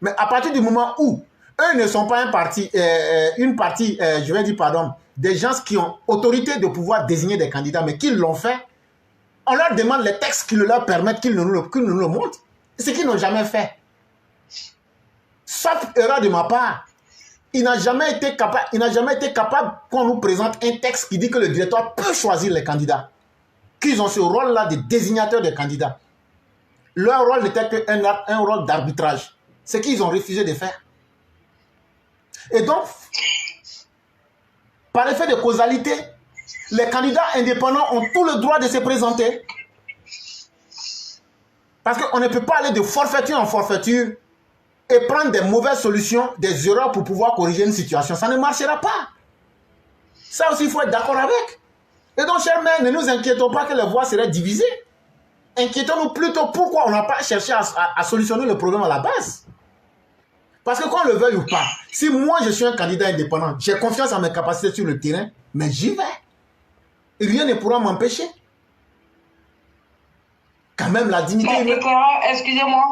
Mais à partir du moment où eux ne sont pas un parti, je vais dire pardon, des gens qui ont autorité de pouvoir désigner des candidats, mais qui l'ont fait, on leur demande les textes qui leur permettent qu'ils nous le montrent. Ce qu'ils n'ont jamais fait. Sauf erreur de ma part. Il n'a jamais été capable qu'on nous présente un texte qui dit que le directoire peut choisir les candidats. Qu'ils ont ce rôle-là de désignateur des candidats. Leur rôle n'était qu'un rôle d'arbitrage. Ce qu'ils ont refusé de faire. Et donc, par effet de causalité, les candidats indépendants ont tout le droit de se présenter. Parce qu'on ne peut pas aller de forfaiture en forfaiture et prendre des mauvaises solutions, des erreurs pour pouvoir corriger une situation. Ça ne marchera pas. Ça aussi, il faut être d'accord avec. Et donc, chers mères, ne nous inquiétons pas que les voix seraient divisées. Inquiétons-nous plutôt pourquoi on n'a pas cherché à solutionner le problème à la base. Parce que qu'on le veuille ou pas, si moi je suis un candidat indépendant, j'ai confiance en mes capacités sur le terrain, mais j'y vais. Et rien ne pourra m'empêcher. Quand même, la dignité... Excusez-moi,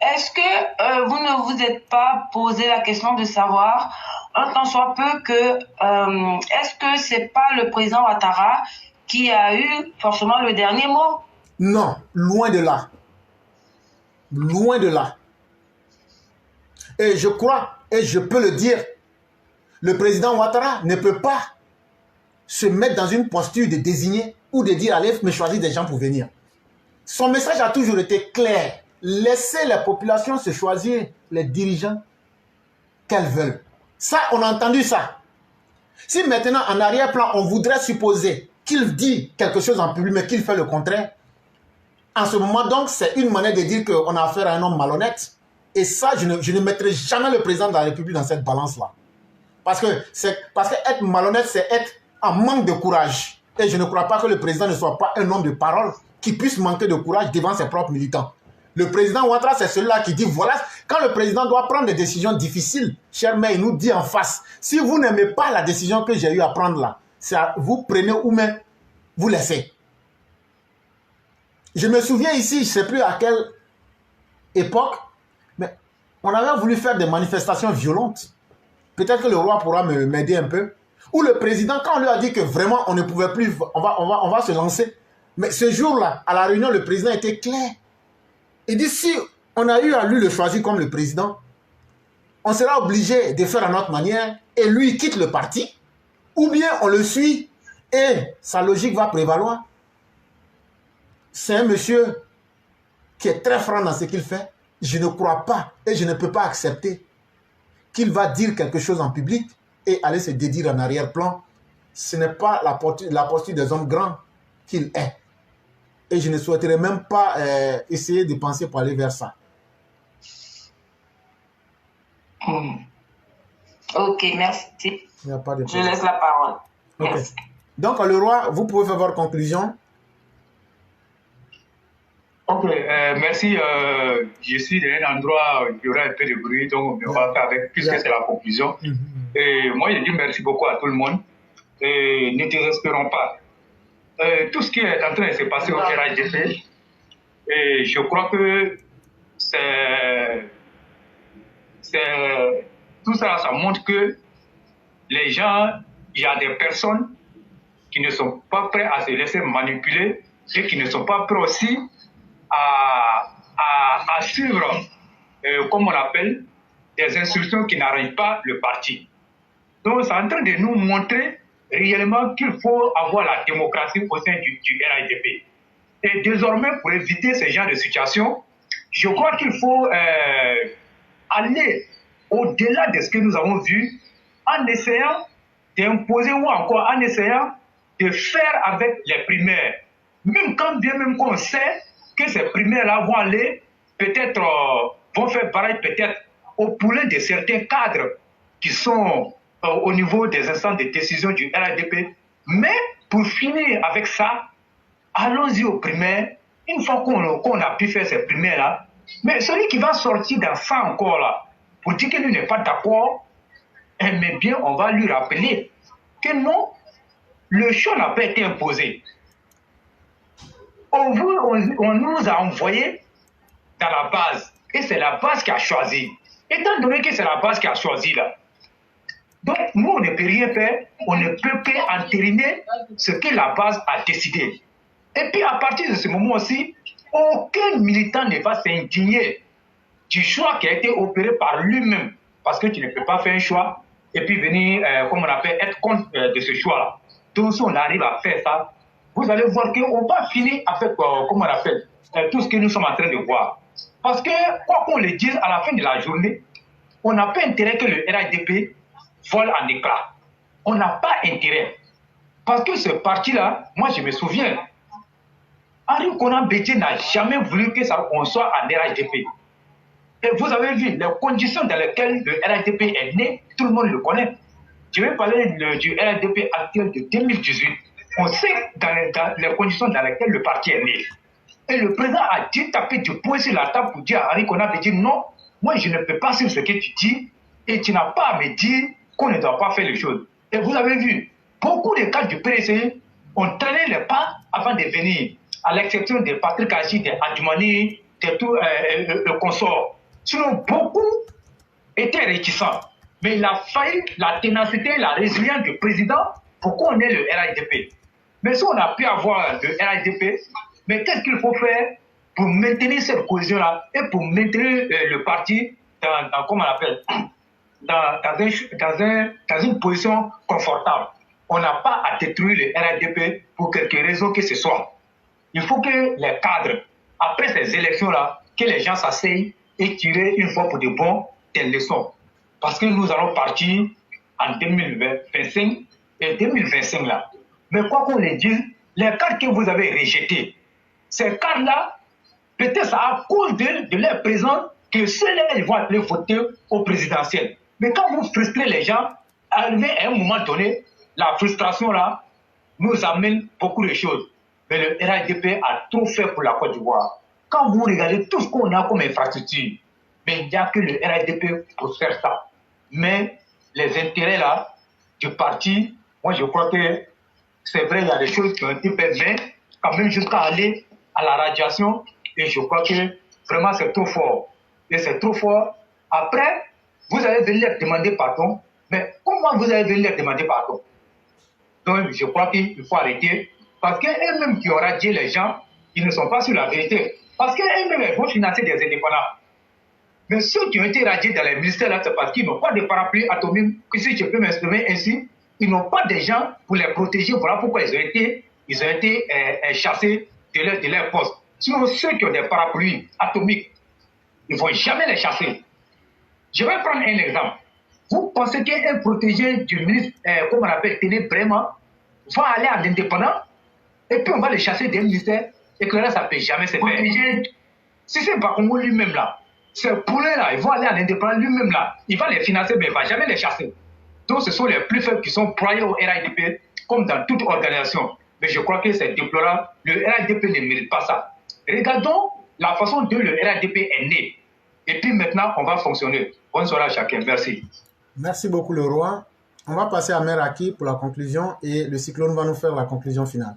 est-ce que vous ne vous êtes pas posé la question de savoir, un tant soit peu, que est-ce que c'est pas le président Ouattara qui a eu forcément le dernier mot? Non, loin de là. Loin de là. Et je crois, et je peux le dire, le président Ouattara ne peut pas se mettre dans une posture de désigner ou de dire allez me choisir des gens pour venir. Son message a toujours été clair. Laissez les populations se choisir les dirigeants qu'elles veulent. Ça, on a entendu ça. Si maintenant, en arrière-plan, on voudrait supposer qu'il dit quelque chose en public, mais qu'il fait le contraire, en ce moment, donc, c'est une manière de dire qu'on a affaire à un homme malhonnête. Et ça, je ne mettrai jamais le président de la République dans cette balance-là. Parce que être malhonnête, c'est être en manque de courage. Et je ne crois pas que le président ne soit pas un homme de parole qui puisse manquer de courage devant ses propres militants. Le président Ouattara, c'est celui-là qui dit, voilà, quand le président doit prendre des décisions difficiles, cher maire, il nous dit en face, si vous n'aimez pas la décision que j'ai eu à prendre là, vous prenez ou même vous laissez. Je me souviens ici, je ne sais plus à quelle époque, mais on avait voulu faire des manifestations violentes. Peut-être que le roi pourra m'aider un peu. Où le président, quand on lui a dit que vraiment on ne pouvait plus, on va se lancer. Mais ce jour-là, à la réunion, le président était clair. Il dit, si on a eu à lui le choisir comme le président, on sera obligé de faire à notre manière et lui quitte le parti, ou bien on le suit et sa logique va prévaloir. C'est un monsieur qui est très franc dans ce qu'il fait. Je ne crois pas et je ne peux pas accepter qu'il va dire quelque chose en public et aller se dédire en arrière-plan. Ce n'est pas la posture des hommes grands qu'il est. Et je ne souhaiterais même pas essayer de penser pour aller vers ça. Ok, merci. Il n'y a pas de Je laisse la parole. Okay. Merci. Donc, le roi, vous pouvez faire votre conclusion. Ok, merci. Je suis dans un endroit où il y aura un peu de bruit, donc on va faire avec, puisque c'est la conclusion. Et moi, je dis merci beaucoup à tout le monde. Et ne désespérons pas. Tout ce qui est en train de se passer au RHDP, et je crois que tout ça, ça montre que les gens, il y a des personnes qui ne sont pas prêts à se laisser manipuler et qui ne sont pas prêts aussi à suivre, comme on appelle, des instructions qui n'arrivent pas le parti. Donc, c'est en train de nous montrer réellement qu'il faut avoir la démocratie au sein du RHDP. Et désormais, pour éviter ce genre de situation, je crois qu'il faut aller au-delà de ce que nous avons vu en essayant d'imposer ou encore en essayant de faire avec les primaires. Même quand bien même qu'on sait que ces primaires-là vont aller, peut-être, vont faire pareil peut-être au poulet de certains cadres qui sont au niveau des instances de décision du RHDP. Mais pour finir avec ça, allons-y aux primaires. Une fois qu'on a pu faire ces primaires-là, mais celui qui va sortir dans ça encore là, pour dire que lui n'est pas d'accord, mais bien on va lui rappeler que non, le choix n'a pas été imposé. On nous a envoyé dans la base, et c'est la base qui a choisi. Étant donné que c'est la base qui a choisi là, donc nous on ne peut rien faire, on ne peut qu'entériner ce que la base a décidé. Et puis à partir de ce moment aussi, aucun militant ne va s'indigner du choix qui a été opéré par lui-même, parce que tu ne peux pas faire un choix et puis venir, comme on appelle, être contre de ce choix-là. Donc si on arrive à faire ça, vous allez voir qu'on va finir avec, comme on appelle, tout ce que nous sommes en train de voir. Parce que, quoi qu'on le dise, à la fin de la journée, on n'a pas intérêt que le RHDP vole en éclats. On n'a pas intérêt. Parce que ce parti-là, moi je me souviens, Henri Konan Bédié n'a jamais voulu que on soit en RHDP. Et vous avez vu les conditions dans lesquelles le RHDP est né, tout le monde le connaît. Je vais parler du RHDP actuel de 2018. On sait dans les conditions dans lesquelles le parti est né. Et le président a dit taper du poing sur la table pour dire à Henri Konan Bédié non, moi je ne peux pas suivre ce que tu dis et tu n'as pas à me dire qu'on ne doit pas faire les choses. Et vous avez vu, beaucoup de cadres du PDC ont traîné les pas avant de venir, à l'exception de Patrick Achi, de Adjumani, de tout le consort. Sinon, beaucoup étaient réticents. Mais il a fallu la ténacité, la résilience du président pour qu'on ait le RHDP. Mais si on a pu avoir le RHDP, mais qu'est-ce qu'il faut faire pour maintenir cette cohésion-là et pour maintenir le parti dans comment on appelle, dans une position confortable. On n'a pas à détruire le RHDP pour quelque raison que ce soit. Il faut que les cadres, après ces élections-là, que les gens s'asseyent et tirer une fois pour de bon des leçons. Parce que nous allons partir en 2025 et 2025 là. Mais quoi qu'on les dise, les cartes que vous avez rejetées, ces cartes-là, peut-être c'est à cause de leur présence que ceux-là ils vont aller voter au présidentiel. Mais quand vous frustrez les gens, arrivé à un moment donné, la frustration là nous amène beaucoup de choses. Mais le RHDP a trop fait pour la Côte d'Ivoire. Quand vous regardez tout ce qu'on a comme infrastructure, mais il n'y a que le RHDP pour faire ça. Mais les intérêts là du parti, moi je crois que c'est vrai, il y a des choses qui ont été faites, quand même jusqu'à aller à la radiation. Et je crois que vraiment c'est trop fort. Et c'est trop fort. Après, vous allez venir leur demander pardon. Mais comment vous allez venir leur demander pardon? Donc je crois qu'il faut arrêter. Parce qu'eux-mêmes qui ont radié les gens, ils ne sont pas sur la vérité. Parce qu'eux-mêmes vont financer des indépendants. Mais ceux qui ont été radiés dans les ministères, là, c'est parce qu'ils n'ont pas de parapluie atomique, que si je peux m'exprimer ainsi, ils n'ont pas de gens pour les protéger. Voilà pourquoi ils ont été chassés de leur poste. Sinon, ceux qui ont des parapluies atomiques, ils ne vont jamais les chasser. Je vais prendre un exemple. Vous pensez qu'un protégé du ministre, comme on appelle, Téné Bréma, va aller en indépendant, et puis on va les chasser des ministères, et que là, ça ne peut jamais se faire. Si c'est Bakongo lui-même là, ces poulets-là, ils vont aller en indépendant lui-même là, il va les financer, mais il ne va jamais les chasser. Donc ce sont les plus faibles qui sont broyés au RHDP, comme dans toute organisation. Mais je crois que c'est déplorable. Le RHDP ne mérite pas ça. Regardons la façon dont le RADP est né. Et puis maintenant, on va fonctionner. Bonne soirée à chacun. Merci. Merci beaucoup, le roi. On va passer à Mère Aki pour la conclusion et le cyclone va nous faire la conclusion finale.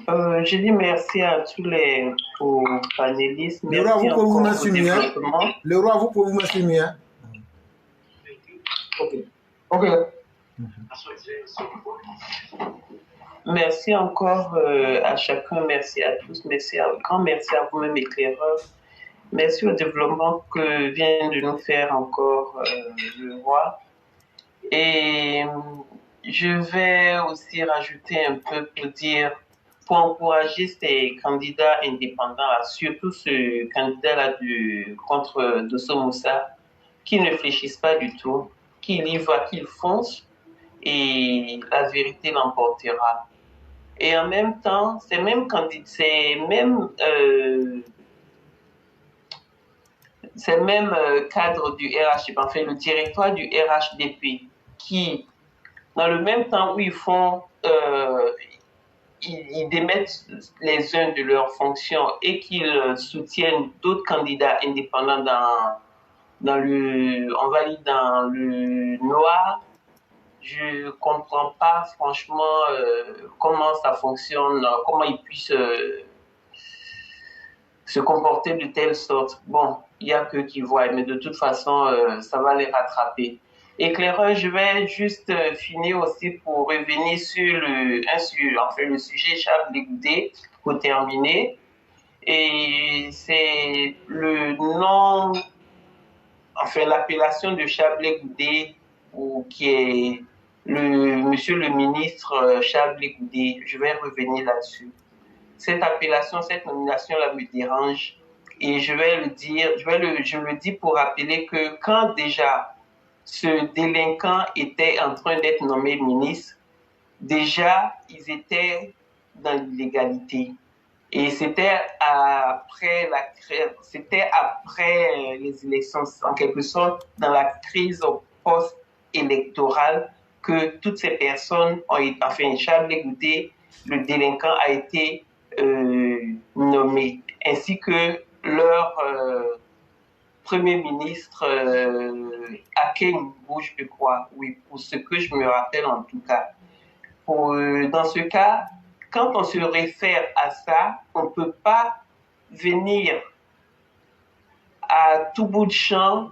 Je dis merci à tous les panélistes. Le roi, vous pouvez vous mettre sur muet. Le roi, vous pouvez vous mettre sur muet. Ok. Merci encore à chacun, merci à tous, grand merci à vous-même éclaireurs. Merci au développement que vient de nous faire encore le roi. Et je vais aussi rajouter un peu pour dire, pour encourager ces candidats indépendants, surtout ce candidat-là contre Dosso Moussa, qui ne réfléchissent pas du tout, qu'il y va, qu'il fonce, et la vérité l'emportera. Et en même temps, ces mêmes cadres du RHDP, enfin le directoire du RHDP, qui, dans le même temps où ils font, ils démettent les uns de leurs fonctions et qu'ils soutiennent d'autres candidats indépendants dans le noir, je comprends pas franchement comment ça fonctionne, comment ils puissent se comporter de telle sorte. Bon, il n'y a que qui voient, mais de toute façon, ça va les rattraper. Éclaireur, je vais juste finir aussi pour revenir sur le sujet Charles Légoudé pour terminer. Et c'est le nom, enfin l'appellation de Charles Légoudé, qui est monsieur le ministre Charles Légoudé. Je vais revenir là-dessus. Cette appellation, cette nomination-là me dérange. Et je vais le dire, je le dis pour rappeler que quand déjà ce délinquant était en train d'être nommé ministre, déjà ils étaient dans l'illégalité. Et c'était après les élections, en quelque sorte, dans la crise post-électorale, que toutes ces personnes ont été, enfin, Charles Légoudé, le délinquant, a été nommé, ainsi que leur Premier ministre Akem Bouge, je crois, oui, pour ce que je me rappelle en tout cas. Dans ce cas, quand on se réfère à ça, on ne peut pas venir à tout bout de champ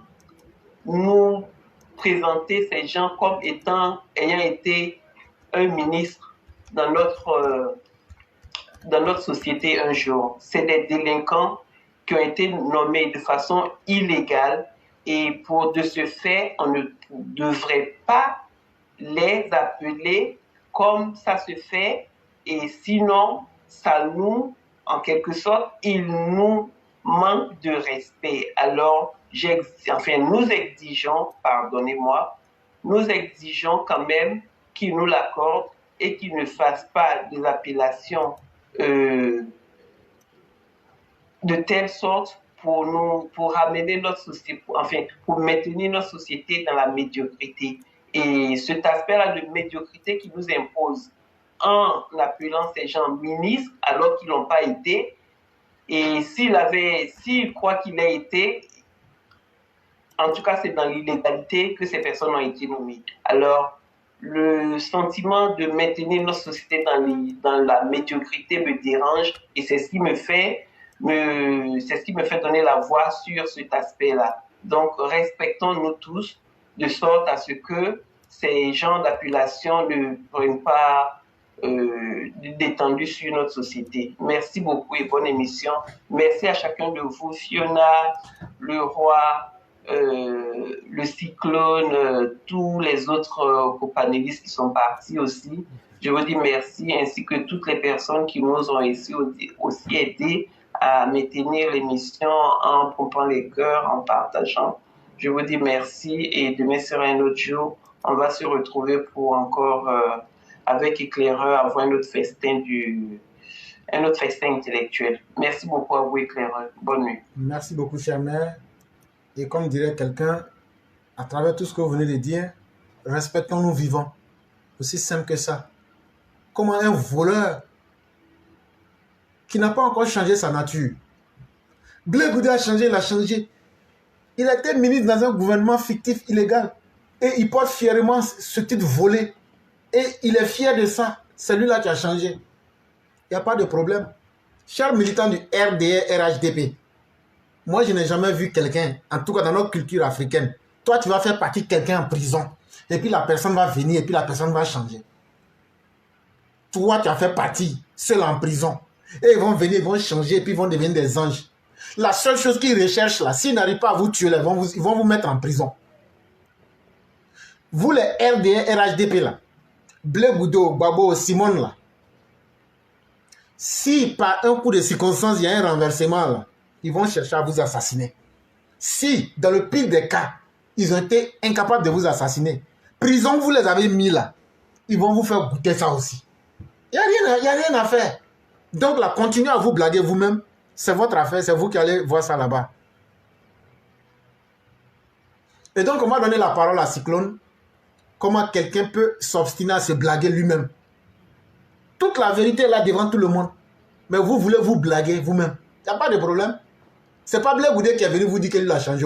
nous présenter ces gens comme ayant été un ministre dans notre société un jour. C'est des délinquants qui ont été nommés de façon illégale et de ce fait, on ne devrait pas les appeler comme ça se fait, et sinon, ça nous, en quelque sorte, il nous manque de respect. Alors, nous exigeons, pardonnez-moi, nous exigeons quand même qu'ils nous l'accordent et qu'ils ne fassent pas des appellations de telle sorte pour ramener notre société, pour maintenir notre société dans la médiocrité. Et cet aspect-là de médiocrité qui nous impose en appelant ces gens ministres alors qu'ils n'ont pas été, et s'il croit qu'il a été, en tout cas c'est dans l'illégalité que ces personnes ont été nommées. Alors, le sentiment de maintenir notre société dans la médiocrité me dérange, et c'est ce qui me fait donner la voix sur cet aspect-là. Donc, respectons-nous tous de sorte à ce que ces genres d'appellation ne prennent pas d'étendue sur notre société. Merci beaucoup et bonne émission. Merci à chacun de vous, Fiona, le roi, le cyclone, tous les autres panélistes qui sont partis aussi. Je vous dis merci, ainsi que toutes les personnes qui nous ont aussi aidé à maintenir l'émission en pompant les cœurs, en partageant. Je vous dis merci, et demain sera un autre jour. On va se retrouver pour encore, avec Éclaireur, avoir un autre festin intellectuel. Merci beaucoup à vous, Éclaireur. Bonne nuit. Merci beaucoup, chère mère. Et comme dirait quelqu'un, à travers tout ce que vous venez de dire, respectons-nous vivants. Aussi simple que ça. Comment un voleur qui n'a pas encore changé sa nature. Blé Goudé a changé, il a changé. Il a été ministre dans un gouvernement fictif illégal. Et il porte fièrement ce titre volé. Et il est fier de ça. C'est lui-là qui a changé. Il n'y a pas de problème. Chers militants du RDR, RHDP, moi je n'ai jamais vu quelqu'un, en tout cas dans notre culture africaine, toi tu vas faire partie de quelqu'un en prison. Et puis la personne va venir et puis la personne va changer. Toi tu as fait partie, seul en prison. Et ils vont venir, ils vont changer et puis ils vont devenir des anges. La seule chose qu'ils recherchent là, s'ils n'arrivent pas à vous tuer, ils vont vous mettre en prison. Vous les RDR, RHDP là, Blé Goudé, Babo, Simone là, si par un coup de circonstance il y a un renversement là, ils vont chercher à vous assassiner. Si dans le pire des cas, ils ont été incapables de vous assassiner, prison vous les avez mis là, ils vont vous faire goûter ça aussi. Il n'y a rien à faire. Donc là, continuez à vous blaguer vous-même. C'est votre affaire, c'est vous qui allez voir ça là-bas. Et donc, on va donner la parole à Cyclone. Comment quelqu'un peut s'obstiner à se blaguer lui-même. Toute la vérité est là devant tout le monde. Mais vous voulez vous blaguer vous-même. Il n'y a pas de problème. Ce n'est pas Blé Goudé qui est venu vous dire que lui l'a changé.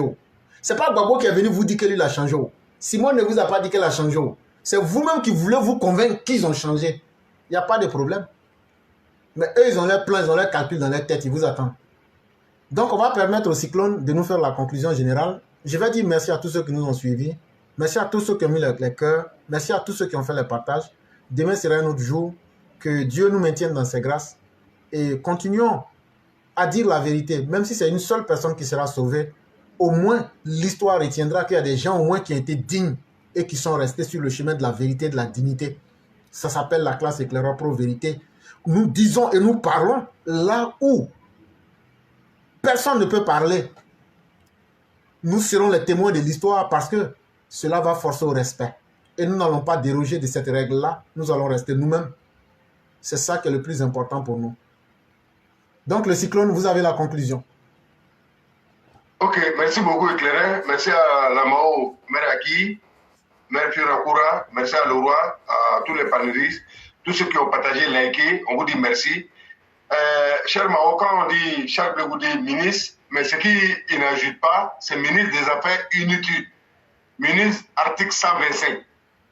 Ce n'est pas Babo qui est venu vous dire que lui l'a changé. Simon ne vous a pas dit qu'elle a changé. C'est vous-même qui voulez vous convaincre qu'ils ont changé. Il n'y a pas de problème. Mais eux, ils ont leurs plans, ils ont leurs calculs dans leur tête, ils vous attendent. Donc, on va permettre au Cyclone de nous faire la conclusion générale. Je vais dire merci à tous ceux qui nous ont suivis. Merci à tous ceux qui ont mis les cœurs. Merci à tous ceux qui ont fait les partages. Demain sera un autre jour. Que Dieu nous maintienne dans ses grâces. Et continuons à dire la vérité. Même si c'est une seule personne qui sera sauvée, au moins l'histoire retiendra qu'il y a des gens au moins qui ont été dignes et qui sont restés sur le chemin de la vérité, de la dignité. Ça s'appelle la classe éclaireur pro-vérité. Nous disons et nous parlons là où personne ne peut parler. Nous serons les témoins de l'histoire parce que cela va forcer au respect. Et nous n'allons pas déroger de cette règle-là. Nous allons rester nous-mêmes. C'est ça qui est le plus important pour nous. Donc le Cyclone, vous avez la conclusion. Ok, merci beaucoup éclairé. Merci à Lamao, Mère Aki, Mère Firakura, merci à Leroy, à tous les panélistes. Tous ceux qui ont partagé, liké, on vous dit merci. Cher Mao, quand on dit Charles Blé Goudé ministre, mais ce qui n'ajoute pas, c'est ministre des Affaires inutiles. Ministre article 125,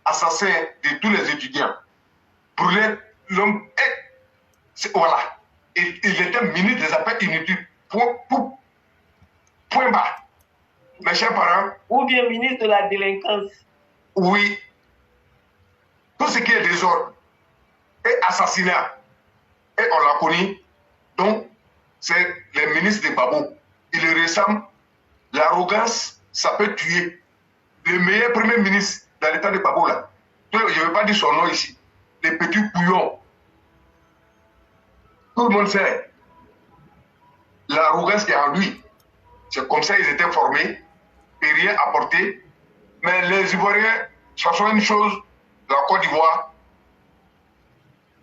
assassin de tous les étudiants. Brûler l'homme. Voilà. Il était ministre des Affaires inutiles. Point bas. Mes chers parents. Ou bien ministre de la délinquance. Oui. Tout ce qui est désordre et assassinat, et on l'a connu, donc c'est les ministres de Babo. Il le ressemble, l'arrogance, ça peut tuer. Le meilleur premier ministre dans l'état de Babo là, je ne vais pas dire son nom ici, les petits couillons. Tout le monde sait l'arrogance qui est en lui. C'est comme ça qu'ils étaient formés, et rien apporté. Mais les Ivoiriens, sachant une chose, la Côte d'Ivoire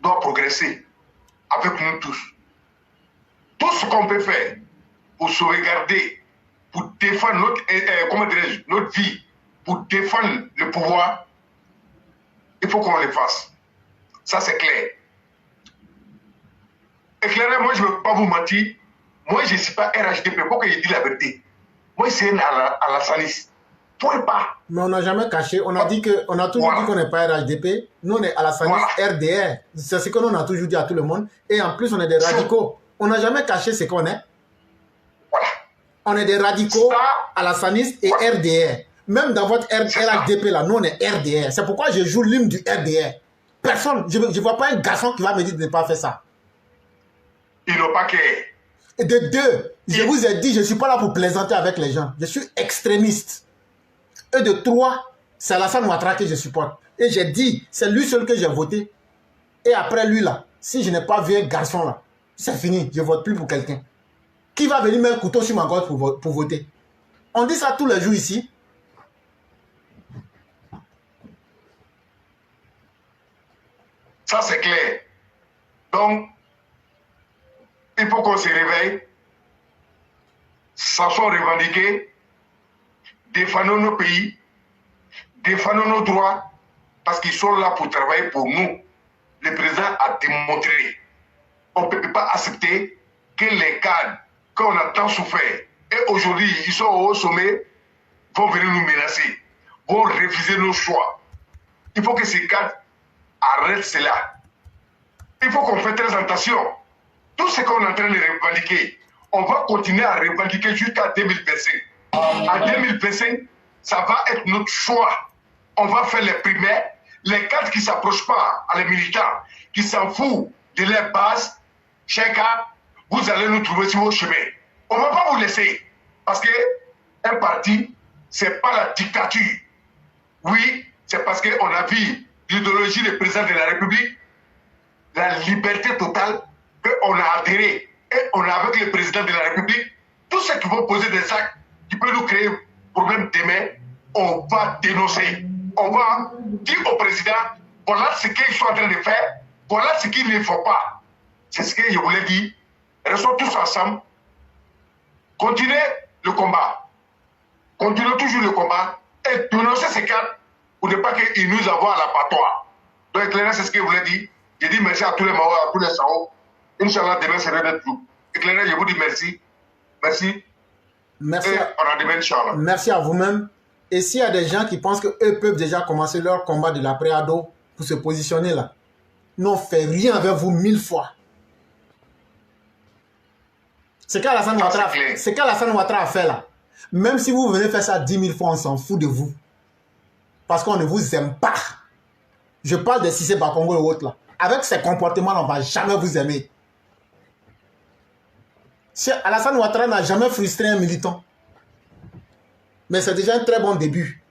doit progresser avec nous tous. Tout ce qu'on peut faire pour sauvegarder, pour défendre notre vie, pour défendre le pouvoir, il faut qu'on le fasse. Ça, c'est clair. Éclairé, moi, je ne veux pas vous mentir. Moi, je ne suis pas RHDP. Pourquoi je dis la vérité? Moi, c'est à la Sanis. Point pas. Mais on n'a jamais caché. On a dit que, on a toujours dit qu'on n'est pas RHDP. Nous, on est à la Sanis RDR. C'est ce que nous, on a toujours dit à tout le monde. Et en plus, on est des radicaux. On n'a jamais caché ce qu'on est. Voilà. On est des radicaux à la Sanis et RDR. Même dans votre RHDP, là, nous, on est RDR. C'est pourquoi je joue l'hymne du RDR. Personne, je ne vois pas un garçon qui va me dire de ne pas faire ça. Ils n'ont pas qu'à. Et de deux, je vous ai dit, je ne suis pas là pour plaisanter avec les gens. Je suis extrémiste. Et de trois, c'est Alassane Ouattara que je supporte. Et j'ai dit, c'est lui seul que j'ai voté. Et après lui là, si je n'ai pas vu un garçon là, c'est fini, je ne vote plus pour quelqu'un. Qui va venir mettre un couteau sur ma gorge pour voter? On dit ça tous les jours ici. Ça c'est clair. Donc, il faut qu'on se réveille, s'en soit revendiqué, défendons nos pays, défendons nos droits, parce qu'ils sont là pour travailler pour nous. Le président a démontré On ne peut pas accepter que les cadres qu'on a tant souffert, et aujourd'hui ils sont au sommet, vont venir nous menacer, vont refuser nos choix. Il faut que ces cadres arrêtent cela. Il faut qu'on fasse très attention. Tout ce qu'on est en train de revendiquer, on va continuer à revendiquer jusqu'à 2025. En 2025, ça va être notre choix. On va faire les primaires. Les cadres qui ne s'approchent pas à les militants, qui s'en foutent de leur base, chacun, vous allez nous trouver sur vos chemins. On ne va pas vous laisser. Parce qu'un parti, ce n'est pas la dictature. Oui, c'est parce qu'on a vu l'idéologie du président de la République, la liberté totale, qu'on a adhéré. Et on est avec le président de la République. Tous ceux qui vont poser des actes qui peuvent nous créer problème demain, on va dénoncer. On va dire au président, voilà ce qu'ils sont en train de faire, voilà ce qu'il ne faut pas. C'est ce que je voulais dire. Restons tous ensemble. Continuez le combat. Continuez toujours le combat et dénoncez ces cadres pour ne pas qu'ils nous envoient à l'abattoir. Donc, éclairez, c'est ce que je voulais dire. Je dis merci à tous les Maos, à tous les Sao. Inch'Allah, demain, c'est notre jour. Éclairez, je vous dis merci. Merci. Merci. Et on a demain, Inch'Allah. Merci à vous-même. Et s'il y a des gens qui pensent qu'eux peuvent déjà commencer leur combat de l'après-ado pour se positionner là, n'ont fait rien avec vous 1000 fois. C'est qu'Alassane Ouattara a fait là. Même si vous venez faire ça 10 000 fois, on s'en fout de vous. Parce qu'on ne vous aime pas. Je parle de Cissé Bakongo et autres là. Avec ces comportements, on ne va jamais vous aimer. Alassane Ouattara n'a jamais frustré un militant. Mais c'est déjà un très bon début.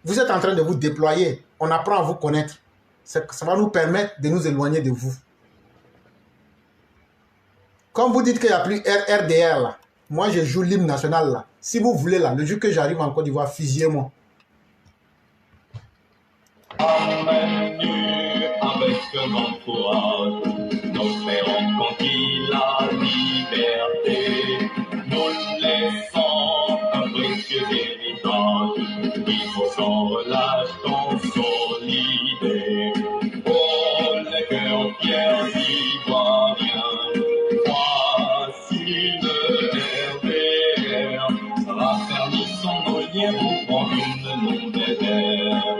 Vous êtes en train de vous déployer. On apprend à vous connaître. Ça va nous permettre de nous éloigner de vous. Comme vous dites qu'il n'y a plus RDR là, moi je joue l'hymne national là. Si vous voulez là, le jour que j'arrive en Côte d'Ivoire, fusillez-moi. Avec grand courage, nos frères ont conquis la liberté. Nous laissons un précieux héritage, il faut sans relâche consolider. Oh, le cœur fier d'Ivoirien, voici le RDR, raffermissons nos liens pour prendre une nouvelle ère.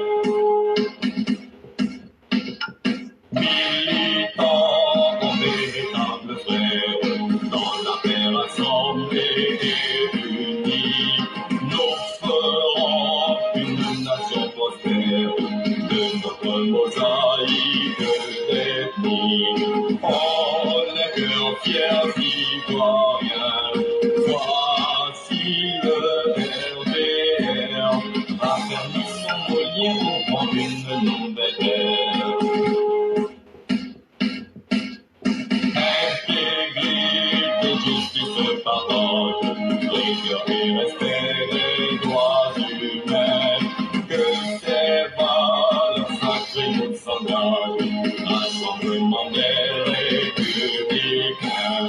Militants comme véritables frères, dans la paix rassemblée et unie, nous ferons une nation prospère de notre mosaïque d'ethnie. Oh, les cœurs fiers d'Ivoiriens, voici le RDR, raffermissons nos liens pour prendre une nouvelle ère. Justice, partage, rigueur et respect des droits humains, que ces valeurs sacrées nous s'engagent, rassemblement des républicains.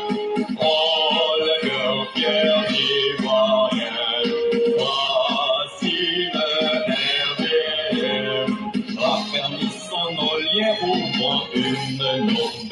Oh, le cœur fier d'Ivoirien, voici le RDR, raffermissons nos liens, ouvrons une nouvelle.